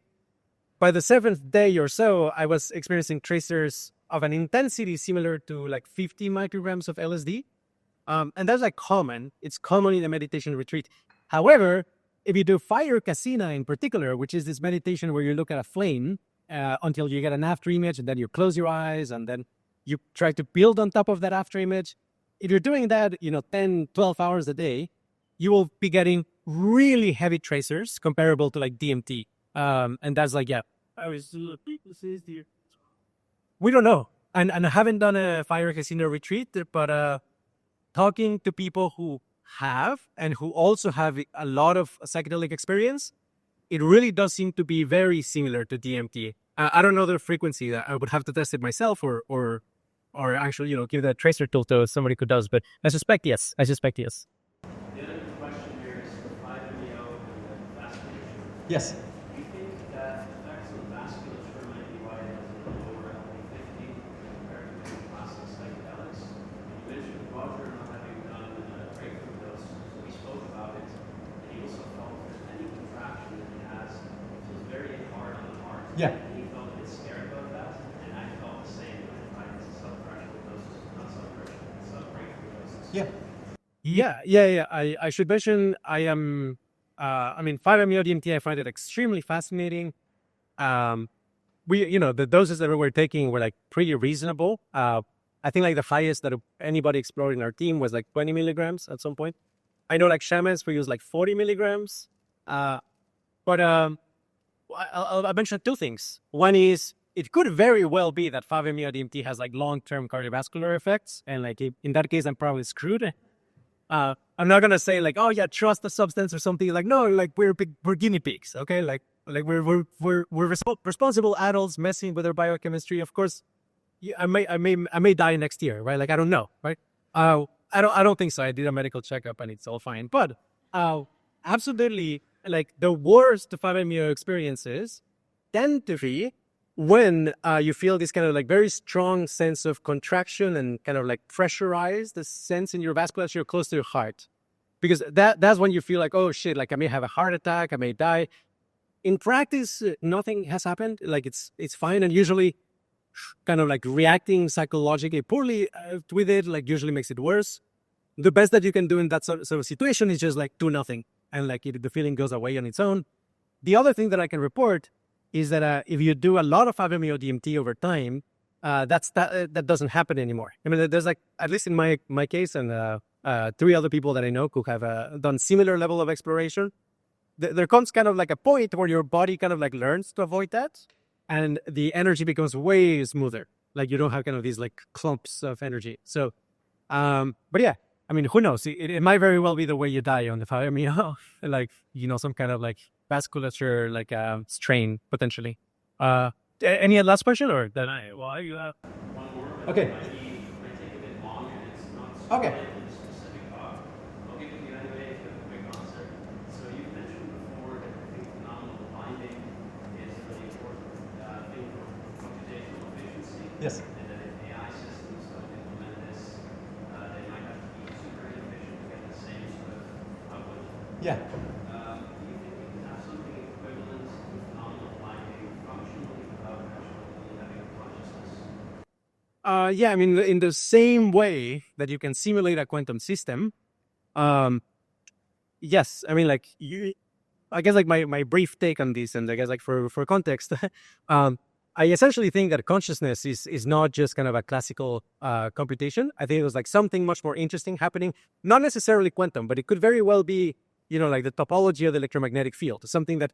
By the seventh day or so, I was experiencing tracers of an intensity similar to like 50 micrograms of LSD. And that's like common. It's common in a meditation retreat. However, if you do fire casina in particular, which is this meditation where you look at a flame until you get an after image, and then you close your eyes, and then you try to build on top of that after image. If you're doing that, 10, 12 hours a day, you will be getting really heavy tracers comparable to like DMT. And that's like, we don't know. And I haven't done a fire casino retreat, but talking to people who have and who also have a lot of psychedelic experience, it really does seem to be very similar to DMT. I don't know the frequency. That I would have to test it myself, or actually, give the tracer tool to somebody who does. But I suspect yes. The other question here is for 5-MeO and vasculature. Yes. Do you think that effects on vasculature might be why it has a lower LP50 compared to classic psychedelics? You mentioned Roger not having done a breakthrough dose, so we spoke about it, and he also felt if there's any contraction that he has, it feels very hard on the heart. Yeah. And he felt a bit scared about that, and I felt the same when I tried this sub-fractional doses, not sub-fractional, sub-breakthrough doses. Yeah. I should mention I am, 5-MeO-DMT, I find it extremely fascinating. The doses that we were taking were like pretty reasonable. I think like the highest that anybody explored in our team was like 20 milligrams at some point. I know like shamans, we use like 40 milligrams. I'll mention two things. One is, it could very well be that 5-MeO-DMT has like long-term cardiovascular effects. And like in that case, I'm probably screwed. I'm not going to say like, oh yeah, trust the substance or something. Like, no, like we're guinea pigs. Okay. Like we're responsible adults messing with their biochemistry. Of course, I may die next year. Right. Like, I don't know. Right. I don't think so. I did a medical checkup and it's all fine, but, absolutely, like the worst 5-MeO experiences tend to be when you feel this kind of like very strong sense of contraction and kind of like pressurized the sense in your vasculature close to your heart. Because that's when you feel like, oh shit, like I may have a heart attack, I may die. In practice, nothing has happened. Like it's fine. And usually kind of like reacting psychologically poorly with it, like usually makes it worse. The best that you can do in that sort of situation is just like do nothing. And like the feeling goes away on its own. The other thing that I can report is that if you do a lot of 5-MeO-DMT over time, that doesn't happen anymore. I mean, there's like, at least in my case and 3 other people that I know who have done similar level of exploration, there comes kind of like a point where your body kind of like learns to avoid that. and the energy becomes way smoother. Like you don't have kind of these like clumps of energy. So, but yeah, I mean, who knows? It might very well be the way you die on the 5-MeO, like, some kind of like vasculature, like strain potentially. Any last question or then you have? One more, but Okay. it might take a bit long and it's not Okay. related to a specific talk. I'll give it to you anyway if you have a quick answer. So you've mentioned before that I think phenomenal binding is a really important thing for computational efficiency. Yes. And that if AI systems don't implement this, they might have to be super inefficient to get the same sort of output. Yeah. Do you think we can have something equivalent to phenomenal binding functionally without actually having a consciousness? Yeah, I mean, in the same way that you can simulate a quantum system, yes, I mean, like I guess like my brief take on this, and I guess like for context, I essentially think that consciousness is not just kind of a classical computation. I think it was like something much more interesting happening, not necessarily quantum, but it could very well be, like the topology of the electromagnetic field, something that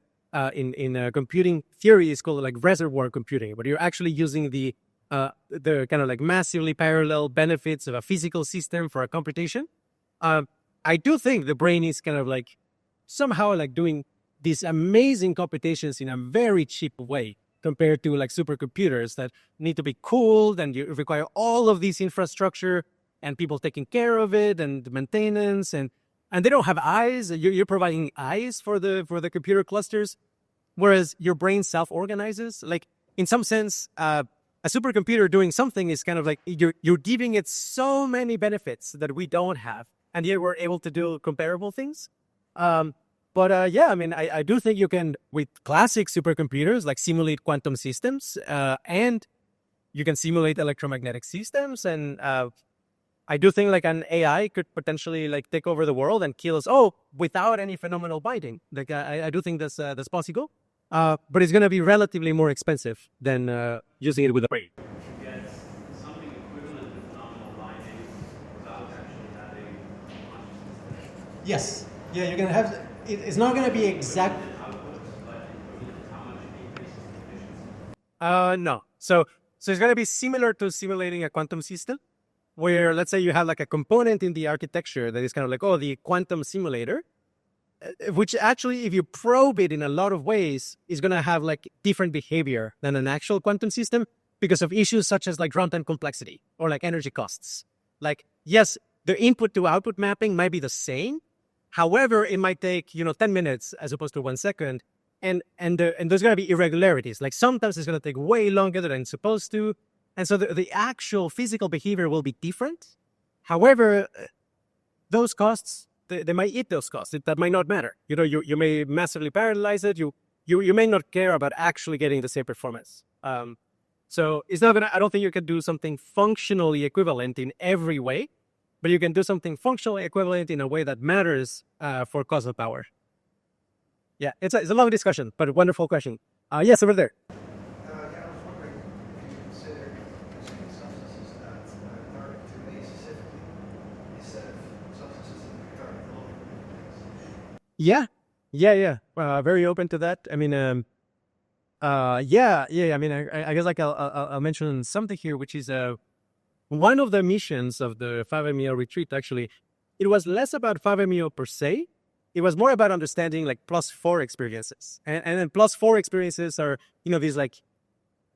in computing theory is called like reservoir computing, where you're actually using the kind of like massively parallel benefits of a physical system for a computation. I do think the brain is kind of like somehow like doing these amazing computations in a very cheap way compared to like supercomputers that need to be cooled and you require all of this infrastructure and people taking care of it and maintenance and they don't have eyes. You're providing eyes for the computer clusters, whereas your brain self-organizes. Like in some sense, a supercomputer doing something is kind of like you're giving it so many benefits that we don't have, and yet we're able to do comparable things. But yeah, I mean, I do think you can, with classic supercomputers, like simulate quantum systems, and you can simulate electromagnetic systems. And I do think like an AI could potentially like take over the world and kill us all without any phenomenal binding. Like I do think that's possible, but it's going to be relatively more expensive than using it with a brain. Get something equivalent to phenomenal binding without actually having consciousness. Yes. Yeah, you're going to have. It's not going to be exact. Outputs, but equivalent to how much it increases the efficiency. No. So it's going to be similar to simulating a quantum system, where let's say you have like a component in the architecture that is kind of like, the quantum simulator, which actually, if you probe it in a lot of ways, is going to have like different behavior than an actual quantum system because of issues such as like runtime complexity or like energy costs. Like, yes, the input to output mapping might be the same. However, it might take, 10 minutes as opposed to 1 second. And there's going to be irregularities. Like sometimes it's going to take way longer than it's supposed to. And so the actual physical behavior will be different. However, those costs, they might eat those costs. That might not matter. You may massively parallelize it. You may not care about actually getting the same performance. So it's not I don't think you can do something functionally equivalent in every way, but you can do something functionally equivalent in a way that matters for causal power. Yeah, it's a long discussion, but a wonderful question. Yes, over there. Yeah, I was wondering if you consider using substances that target to A specifically instead of substances that target all different things. Yeah. Very open to that. I mean, yeah. I mean, I guess like I'll mention something here, which is one of the missions of the 5-MeO retreat. Actually, it was less about 5-MeO per se. It was more about understanding like +4 experiences, and then +4 experiences are these like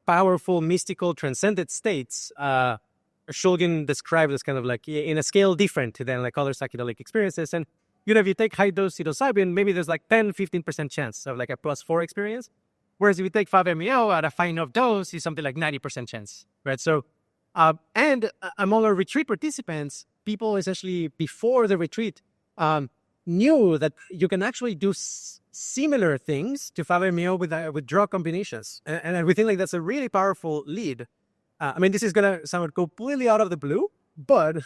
powerful, mystical, transcendent states. Shulgin described as kind of like in a scale different than like other psychedelic experiences. And if you take high dose psilocybin, maybe there's like 10-15% chance of like a +4 experience. Whereas if you take 5-MeO at a fine enough dose, it's something like 90% chance, right? So, and among our retreat participants, people essentially before the retreat knew that you can actually do similar things to 5-MeO with drug combinations. And we think like that's a really powerful lead. I mean, this is going to sound completely out of the blue, but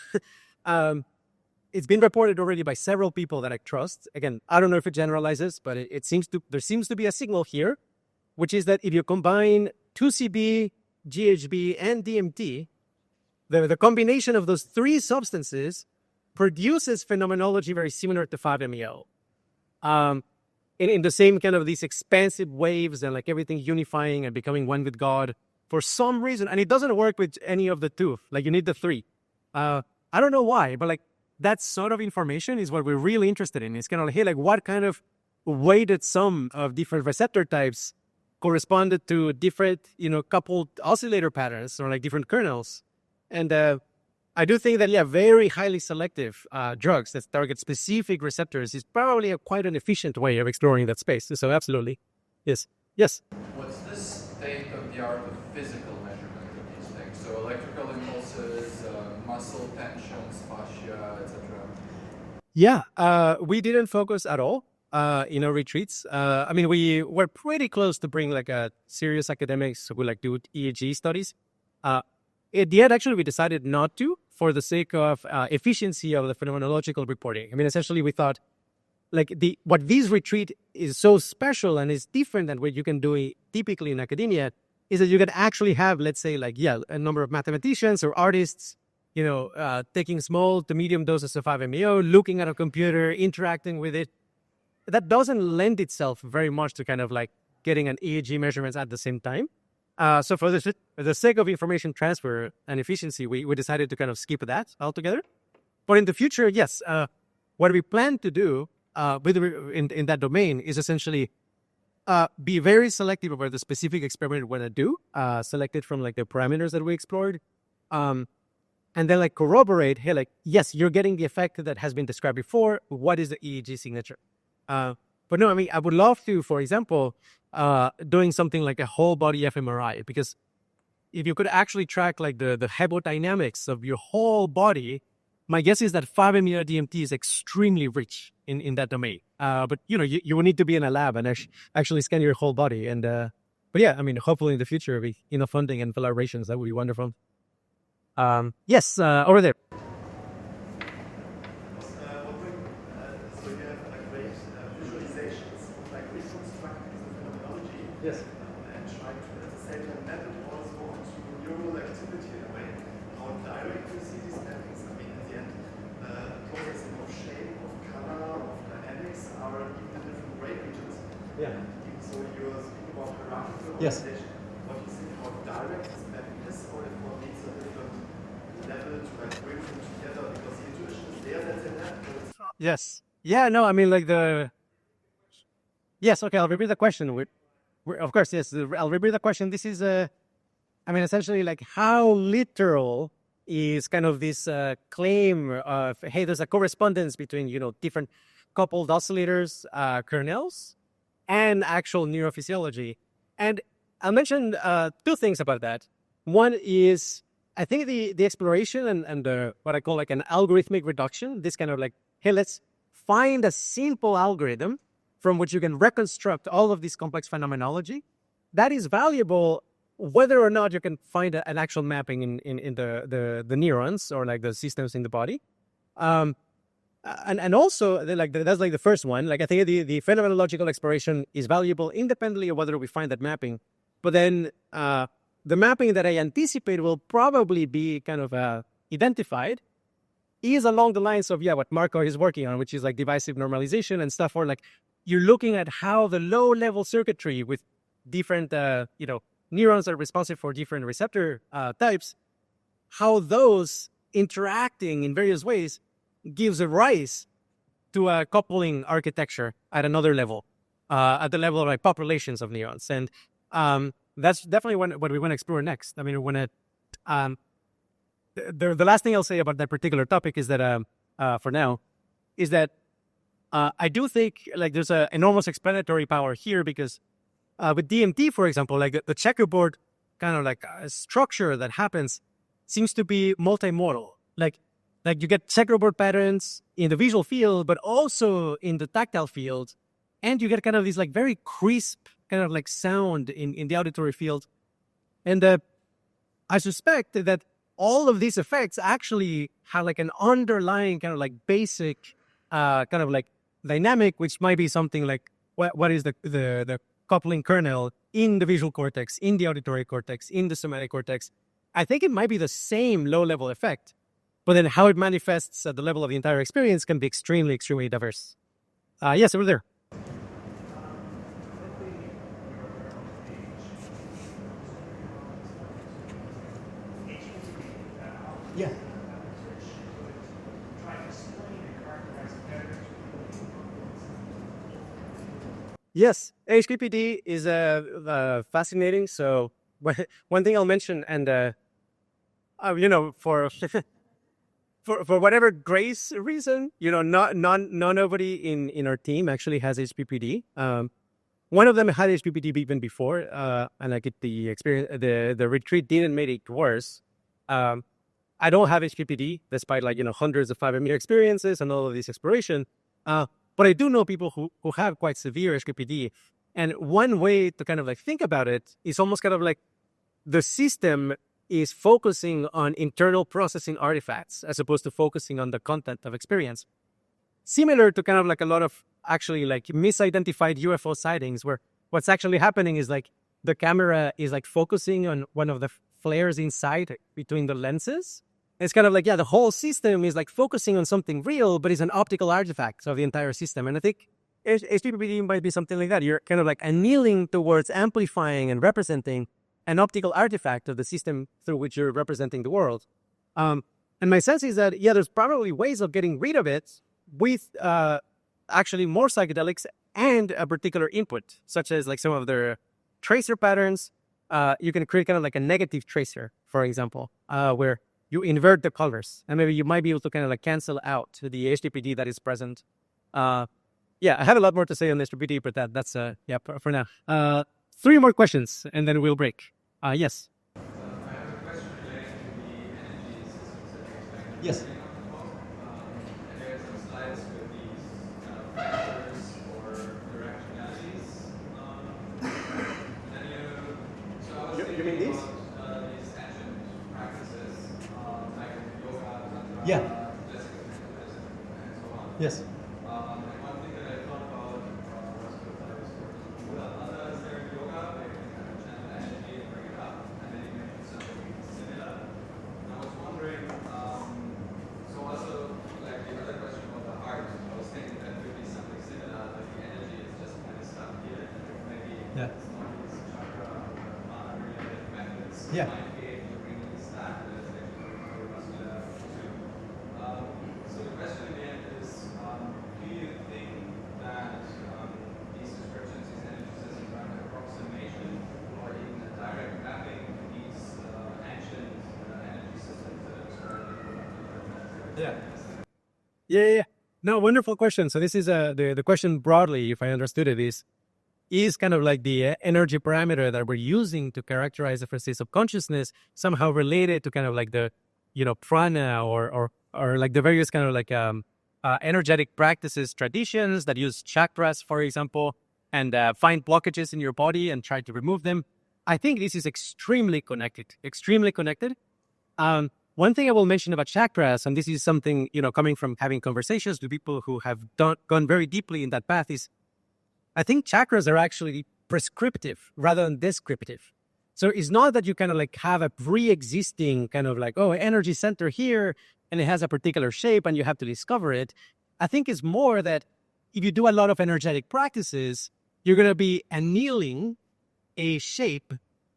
it's been reported already by several people that I trust. Again, I don't know if it generalizes, but there seems to be a signal here, which is that if you combine 2CB, GHB, and DMT, the combination of those three substances produces phenomenology very similar to 5-MeO. in the same kind of these expansive waves and like everything unifying and becoming one with God for some reason. And it doesn't work with any of the two. Like you need the three. I don't know why, but like that sort of information is what we're really interested in. It's kind of like, hey, like what kind of weighted sum of different receptor types corresponded to different, coupled oscillator patterns or like different kernels. And I do think that, very highly selective drugs that target specific receptors is probably quite an efficient way of exploring that space. So absolutely. Yes. Yes. What's the state of the art of physical measurement of these things? So electrical impulses, muscle tensions, fascia, etc. Yeah, we didn't focus at all in our retreats. I mean, we were pretty close to bring like a serious academics who like do EEG studies. Yet actually we decided not to for the sake of efficiency of the phenomenological reporting. I mean, essentially we thought like what this retreat is so special and is different than what you can do typically in academia is that you can actually have, let's say, like, a number of mathematicians or artists, taking small to medium doses of 5-MeO, looking at a computer, interacting with it. That doesn't lend itself very much to kind of like getting an EEG measurements at the same time. So for the sake of information transfer and efficiency, we decided to kind of skip that altogether. But in the future, yes, what we plan to do in that domain is essentially be very selective about the specific experiment we want to do, selected from like the parameters that we explored, and then like corroborate, hey, like, yes, you're getting the effect that has been described before. What is the EEG signature? But no, I mean, I would love to, for example, doing something like a whole body fMRI, because if you could actually track like the hemodynamics of your whole body, my guess is that 5-MeO-DMT is extremely rich in that domain. But you will need to be in a lab and actually scan your whole body. And but yeah, I mean, hopefully in the future, with funding and collaborations, that would be wonderful. Yes, over there. So you have like great visualizations of like reconstructing the phenomenology. Yes. And trying to at the same time map it also onto neural activity in a way. How direct you see these mappings. I mean, at the end, processing of shape, of color, of dynamics are even the different brain regions. Yeah. So you're speaking about hierarchical Yes. organization. What do you think how direct this mapping is, or if one needs a different level to like bring them together, because the intuition is there, that's in that. Yes. Yeah, no, I mean, like yes, okay, I'll repeat the question. Of course, yes, I'll repeat the question. This is, I mean, essentially, like, how literal is kind of this claim of, hey, there's a correspondence between, different coupled oscillators, kernels, and actual neurophysiology. And I'll mention two things about that. One is, I think the exploration and what I call like an algorithmic reduction, this kind of like, hey, let's find a simple algorithm from which you can reconstruct all of this complex phenomenology. That is valuable whether or not you can find an actual mapping in the neurons or like the systems in the body. And also, like that's like the first one. Like I think the phenomenological exploration is valuable independently of whether we find that mapping. But then the mapping that I anticipate will probably be kind of identified is along the lines of, what Marco is working on, which is like divisive normalization and stuff, or like you're looking at how the low-level circuitry with different, neurons are responsive for different receptor types, how those interacting in various ways gives a rise to a coupling architecture at another level, at the level of like populations of neurons. And that's definitely what we want to explore next. I mean, we want to... The last thing I'll say about that particular topic is that, for now, is that I do think like there's an enormous explanatory power here because with DMT, for example, like the checkerboard kind of like structure that happens seems to be multimodal. Like you get checkerboard patterns in the visual field, but also in the tactile field, and you get kind of these like very crisp kind of like sound in the auditory field. And I suspect that all of these effects actually have like an underlying kind of like basic kind of like dynamic, which might be something like what is the coupling kernel in the visual cortex, in the auditory cortex, in the somatic cortex. I think it might be the same low-level effect, but then how it manifests at the level of the entire experience can be extremely, extremely diverse. Yes, over there. Yeah. which could try to explain and characterize patterns. Yes, HPPD is fascinating. So one thing I'll mention, and for for whatever grace reason, not nobody in our team actually has HPPD. One of them had HPPD even before, and I get the experience. The retreat didn't make it worse. I don't have HPPD, despite hundreds of 5-MeO experiences and all of this exploration. But I do know people who have quite severe HPPD. And one way to kind of think about it is almost kind of like the system is focusing on internal processing artifacts as opposed to focusing on the content of experience. Similar to kind of a lot of actually misidentified UFO sightings, where what's actually happening is the camera is focusing on one of the flares inside between the lenses. It's kind of the whole system is focusing on something real, but it's an optical artifact of the entire system. And I think HPPD might be something like that. You're kind of annealing towards amplifying and representing an optical artifact of the system through which you're representing the world. And my sense is that, there's probably ways of getting rid of it with actually more psychedelics and a particular input, such as some of their tracer patterns. You can create kind of a negative tracer, for example, where you invert the colors, and maybe you might be able to kind of cancel out the HTPD that is present. I have a lot more to say on HTPD, but that's for now. 3 more questions, and then we'll break. Yes. I have a question relating to the energy systems that you explained. Yes. And there are some slides with these factors or directionalities. So I was You mean thinking these? about these ancient practices, like yoga, tantra, Yeah. classical methodism, and so on. Yes. And one thing that I thought about was with others there in yoga, they can kind of channel energy and bring it up, and then you mentioned something similar. And I was wondering, so also like the other question about the heart, I was thinking that could be something similar, that the energy is just kind of stuck here, and maybe it's not these chakra related methods might be able to bring this back, but it's actually neuromuscular too. So the question in the end is, do you think that these descriptions, these energy systems, are an approximation or even a direct mapping to these ancient energy systems that are described? Yeah. No, wonderful question. So this is the question broadly, if I understood it, is kind of the energy parameter that we're using to characterize different states of consciousness somehow related to kind of the prana or the various kind of energetic practices, traditions that use chakras, for example, and find blockages in your body and try to remove them. I think this is extremely connected. One thing I will mention about chakras, and this is something, coming from having conversations with people who have gone very deeply in that path, is I think chakras are actually prescriptive rather than descriptive. So it's not that you kind of have a pre-existing kind of energy center here, and it has a particular shape and you have to discover it. I think it's more that if you do a lot of energetic practices, you're going to be annealing a shape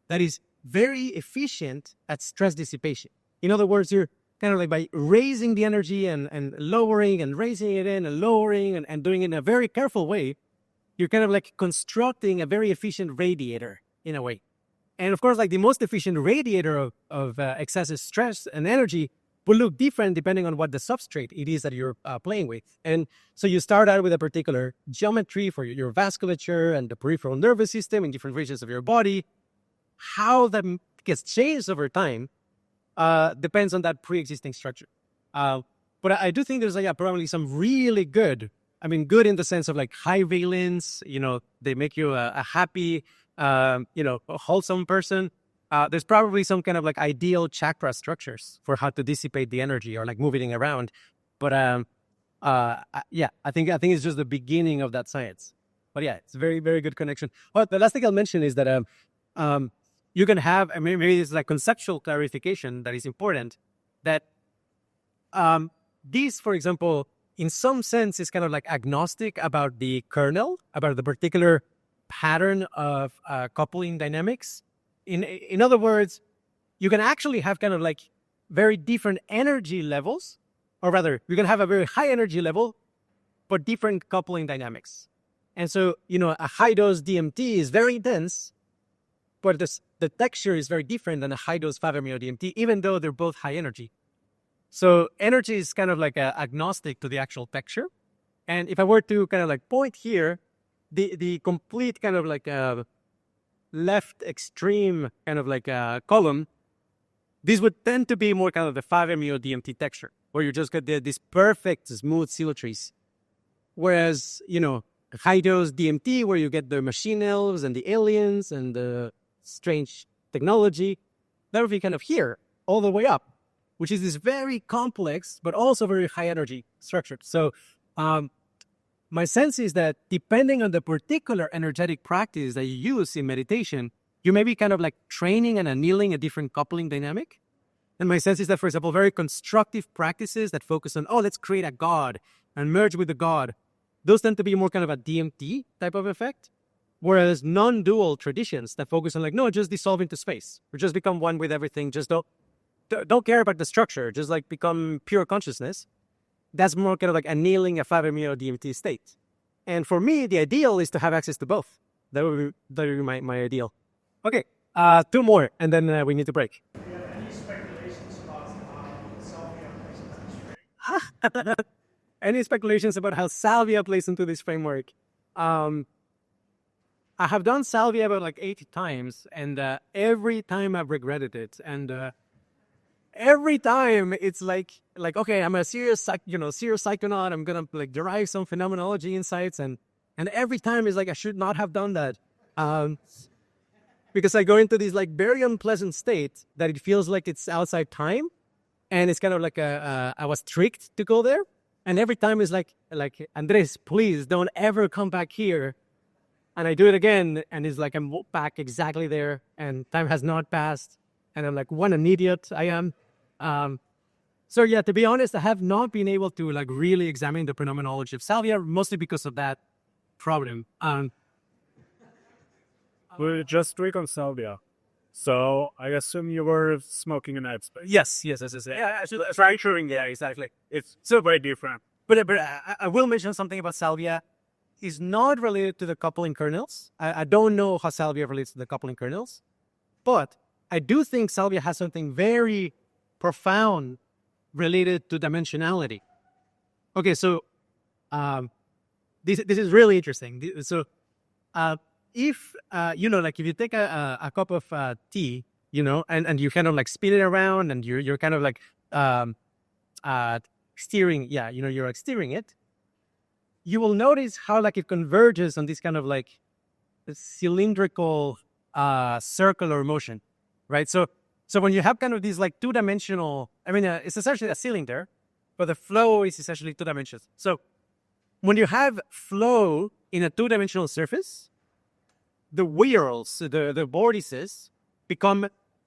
that is very efficient at stress dissipation. In other words, you're kind of by raising the energy and lowering and raising it in and lowering and doing it in a very careful way, you're kind of constructing a very efficient radiator in a way. And of course, the most efficient radiator of excessive stress and energy will look different depending on what the substrate it is that you're playing with. And so you start out with a particular geometry for your vasculature and the peripheral nervous system in different regions of your body. How that gets changed over time depends on that pre-existing structure. But I do think there's probably some really good, good in the sense of high valence, they make you a happy, a wholesome person. There's probably some kind of ideal chakra structures for how to dissipate the energy or moving it around. But I think it's just the beginning of that science. But yeah, it's a very, very good connection. Well, the last thing I'll mention is that you can have, maybe it's conceptual clarification that is important, that this, for example, in some sense is kind of agnostic about the kernel, about the particular pattern of coupling dynamics. In other words, you can actually have kind of very different energy levels, or rather, you can have a very high energy level, but different coupling dynamics. And so, a high dose DMT is very intense, but the texture is very different than a high dose 5-MeO-DMT, even though they're both high energy. So energy is kind of like agnostic to the actual texture. And if I were to kind of like point here, the complete kind of like left extreme kind of like column, this would tend to be more kind of the 5-MeO-DMT texture, where you just get these perfect smooth symmetries. Whereas, high dose DMT, where you get the machine elves and the aliens and the strange technology, that would be kind of here, all the way up, which is this very complex, but also very high energy structure. So my sense is that depending on the particular energetic practice that you use in meditation, you may be kind of like training and annealing a different coupling dynamic. And my sense is that, for example, very constructive practices that focus on, let's create a god and merge with the god, those tend to be more kind of a DMT type of effect. Whereas non-dual traditions that focus on like, no, just dissolve into space, or just become one with everything, just don't care about the structure, just like become pure consciousness. That's more kind of like annealing a 5-MeO-DMT state. And for me, the ideal is to have access to both. That would be my ideal. Okay, 2 more, and then we need to break. Do you have any speculations about Salvia plays into this framework? Any speculations about how Salvia plays into this framework? I have done Salvia about like 80 times, and every time I've regretted it. And every time it's like okay, I'm a serious psychonaut. I'm gonna like derive some phenomenology insights, and every time it's like I should not have done that, because I go into this like very unpleasant state that it feels like it's outside time, and it's kind of like I was tricked to go there, and every time it's like Andrés, please don't ever come back here. And I do it again, and it's like I'm back exactly there, and time has not passed, and I'm like, what an idiot I am. So yeah, to be honest, I have not been able to like really examine the phenomenology of Salvia, mostly because of that problem. We're just drink on Salvia. So I assume you were smoking an headspace. Yes. Yeah, fracturing. Yeah, exactly. It's so very different. But I will mention something about Salvia. Is not related to the coupling kernels. I don't know how Salvia relates to the coupling kernels, but I do think Salvia has something very profound related to dimensionality. Okay, so this is really interesting. So if like if you take a cup of tea, and you kind of like spin it around, and you're kind of like steering, you're like steering it. You will notice how like it converges on this kind of like cylindrical circular motion, right? So when you have kind of these like 2-dimensional, it's essentially a cylinder, but the flow is essentially 2 dimensions. So when you have flow in a 2-dimensional surface, the wheels, the vortices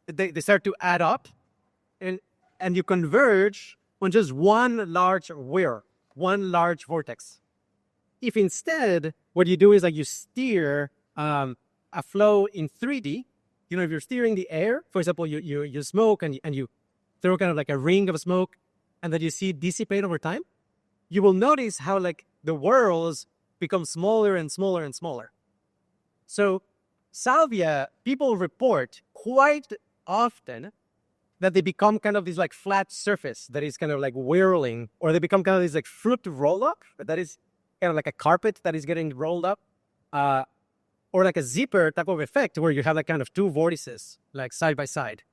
they start to add up, and you converge on just one large wheel, one large vortex. If instead what you do is like you steer a flow in 3D, if you're steering the air, for example, you smoke and you throw kind of like a ring of smoke, and then you see it dissipate over time, you will notice how like the whirls become smaller and smaller and smaller. So Salvia, people report quite often that they become kind of this like flat surface that is kind of like whirling, or they become kind of this like fruit roll up that is kind of like a carpet that is getting rolled up, or like a zipper type of effect where you have like kind of 2 vortices like side by side.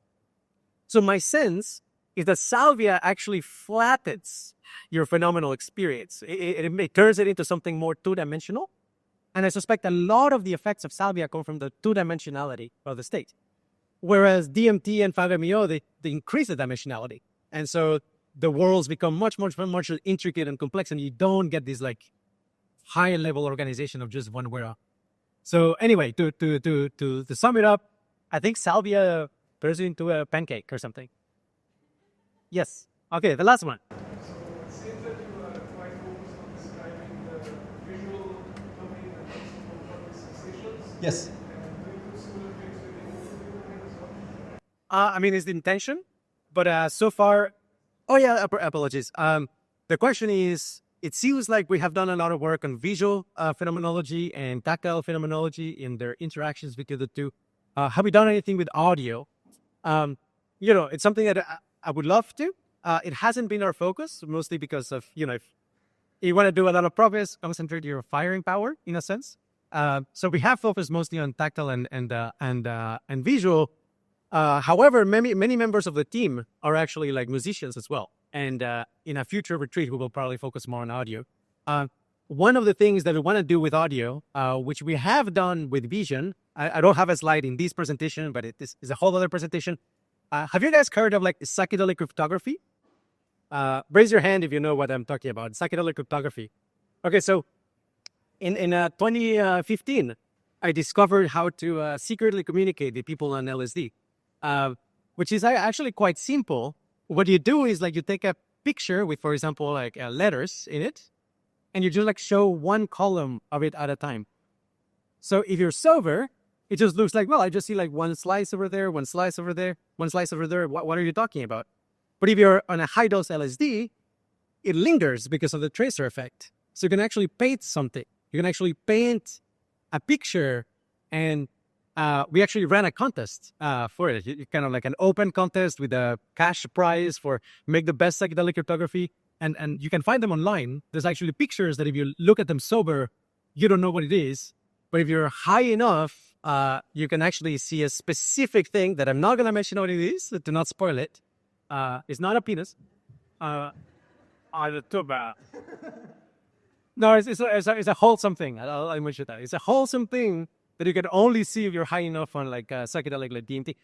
So my sense is that Salvia actually flattens your phenomenal experience. It turns it into something more 2-dimensional. And I suspect a lot of the effects of Salvia come from the 2-dimensionality of the state. Whereas DMT and 5-MeO, they increase the dimensionality. And so the worlds become much more intricate and complex, and you don't get this like high level organization of just one world. So anyway, to sum it up, I think Salvia turns it into a pancake or something. Yes. Okay, the last one. So it seems that you are quite focused on describing the visual domain and also the sensations. Yes. And do you do similar things with the audio domain as well? It's the intention, But so far, oh yeah, apologies. The question is, it seems like we have done a lot of work on visual phenomenology and tactile phenomenology in their interactions between the two. Have we done anything with audio? It's something that I would love to. It hasn't been our focus, mostly because of, if you want to do a lot of progress, concentrate your firing power, in a sense. So we have focused mostly on tactile and visual. However, many members of the team are actually like musicians as well. And in a future retreat, we will probably focus more on audio. One of the things that we want to do with audio, which we have done with vision, I don't have a slide in this presentation, but this is a whole other presentation. Have you guys heard of like psychedelic cryptography? Raise your hand if you know what I'm talking about. Psychedelic cryptography. Okay, so in 2015, I discovered how to secretly communicate with people on LSD, which is actually quite simple. What you do is like you take a picture with, for example, like letters in it, and you just like show one column of it at a time. So if you're sober, it just looks like, well, I just see like one slice over there, one slice over there, one slice over there. What are you talking about? But if you're on a high dose LSD, it lingers because of the tracer effect. So you can actually paint something. You can actually paint a picture, and we actually ran a contest for it. Kind of like an open contest with a cash prize for make the best psychedelic cryptography. And you can find them online. There's actually pictures that if you look at them sober, you don't know what it is. But if you're high enough, you can actually see a specific thing that I'm not going to mention what it is, so do not spoil it. It's not a penis. Either too bad. No, it's a wholesome thing. I'll mention that. It's a wholesome thing that you can only see if you're high enough on like psychedelic like DMT.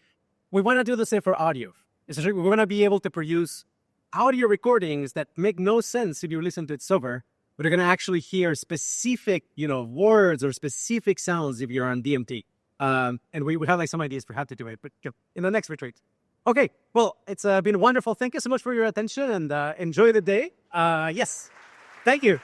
We want to do the same for audio. Essentially, we want to be able to produce audio recordings that make no sense if you listen to it sober, but you're going to actually hear specific, words or specific sounds if you're on DMT. And we have like some ideas for how to do it, but in the next retreat. Okay, well, it's been wonderful. Thank you so much for your attention, and enjoy the day. Yes, thank you.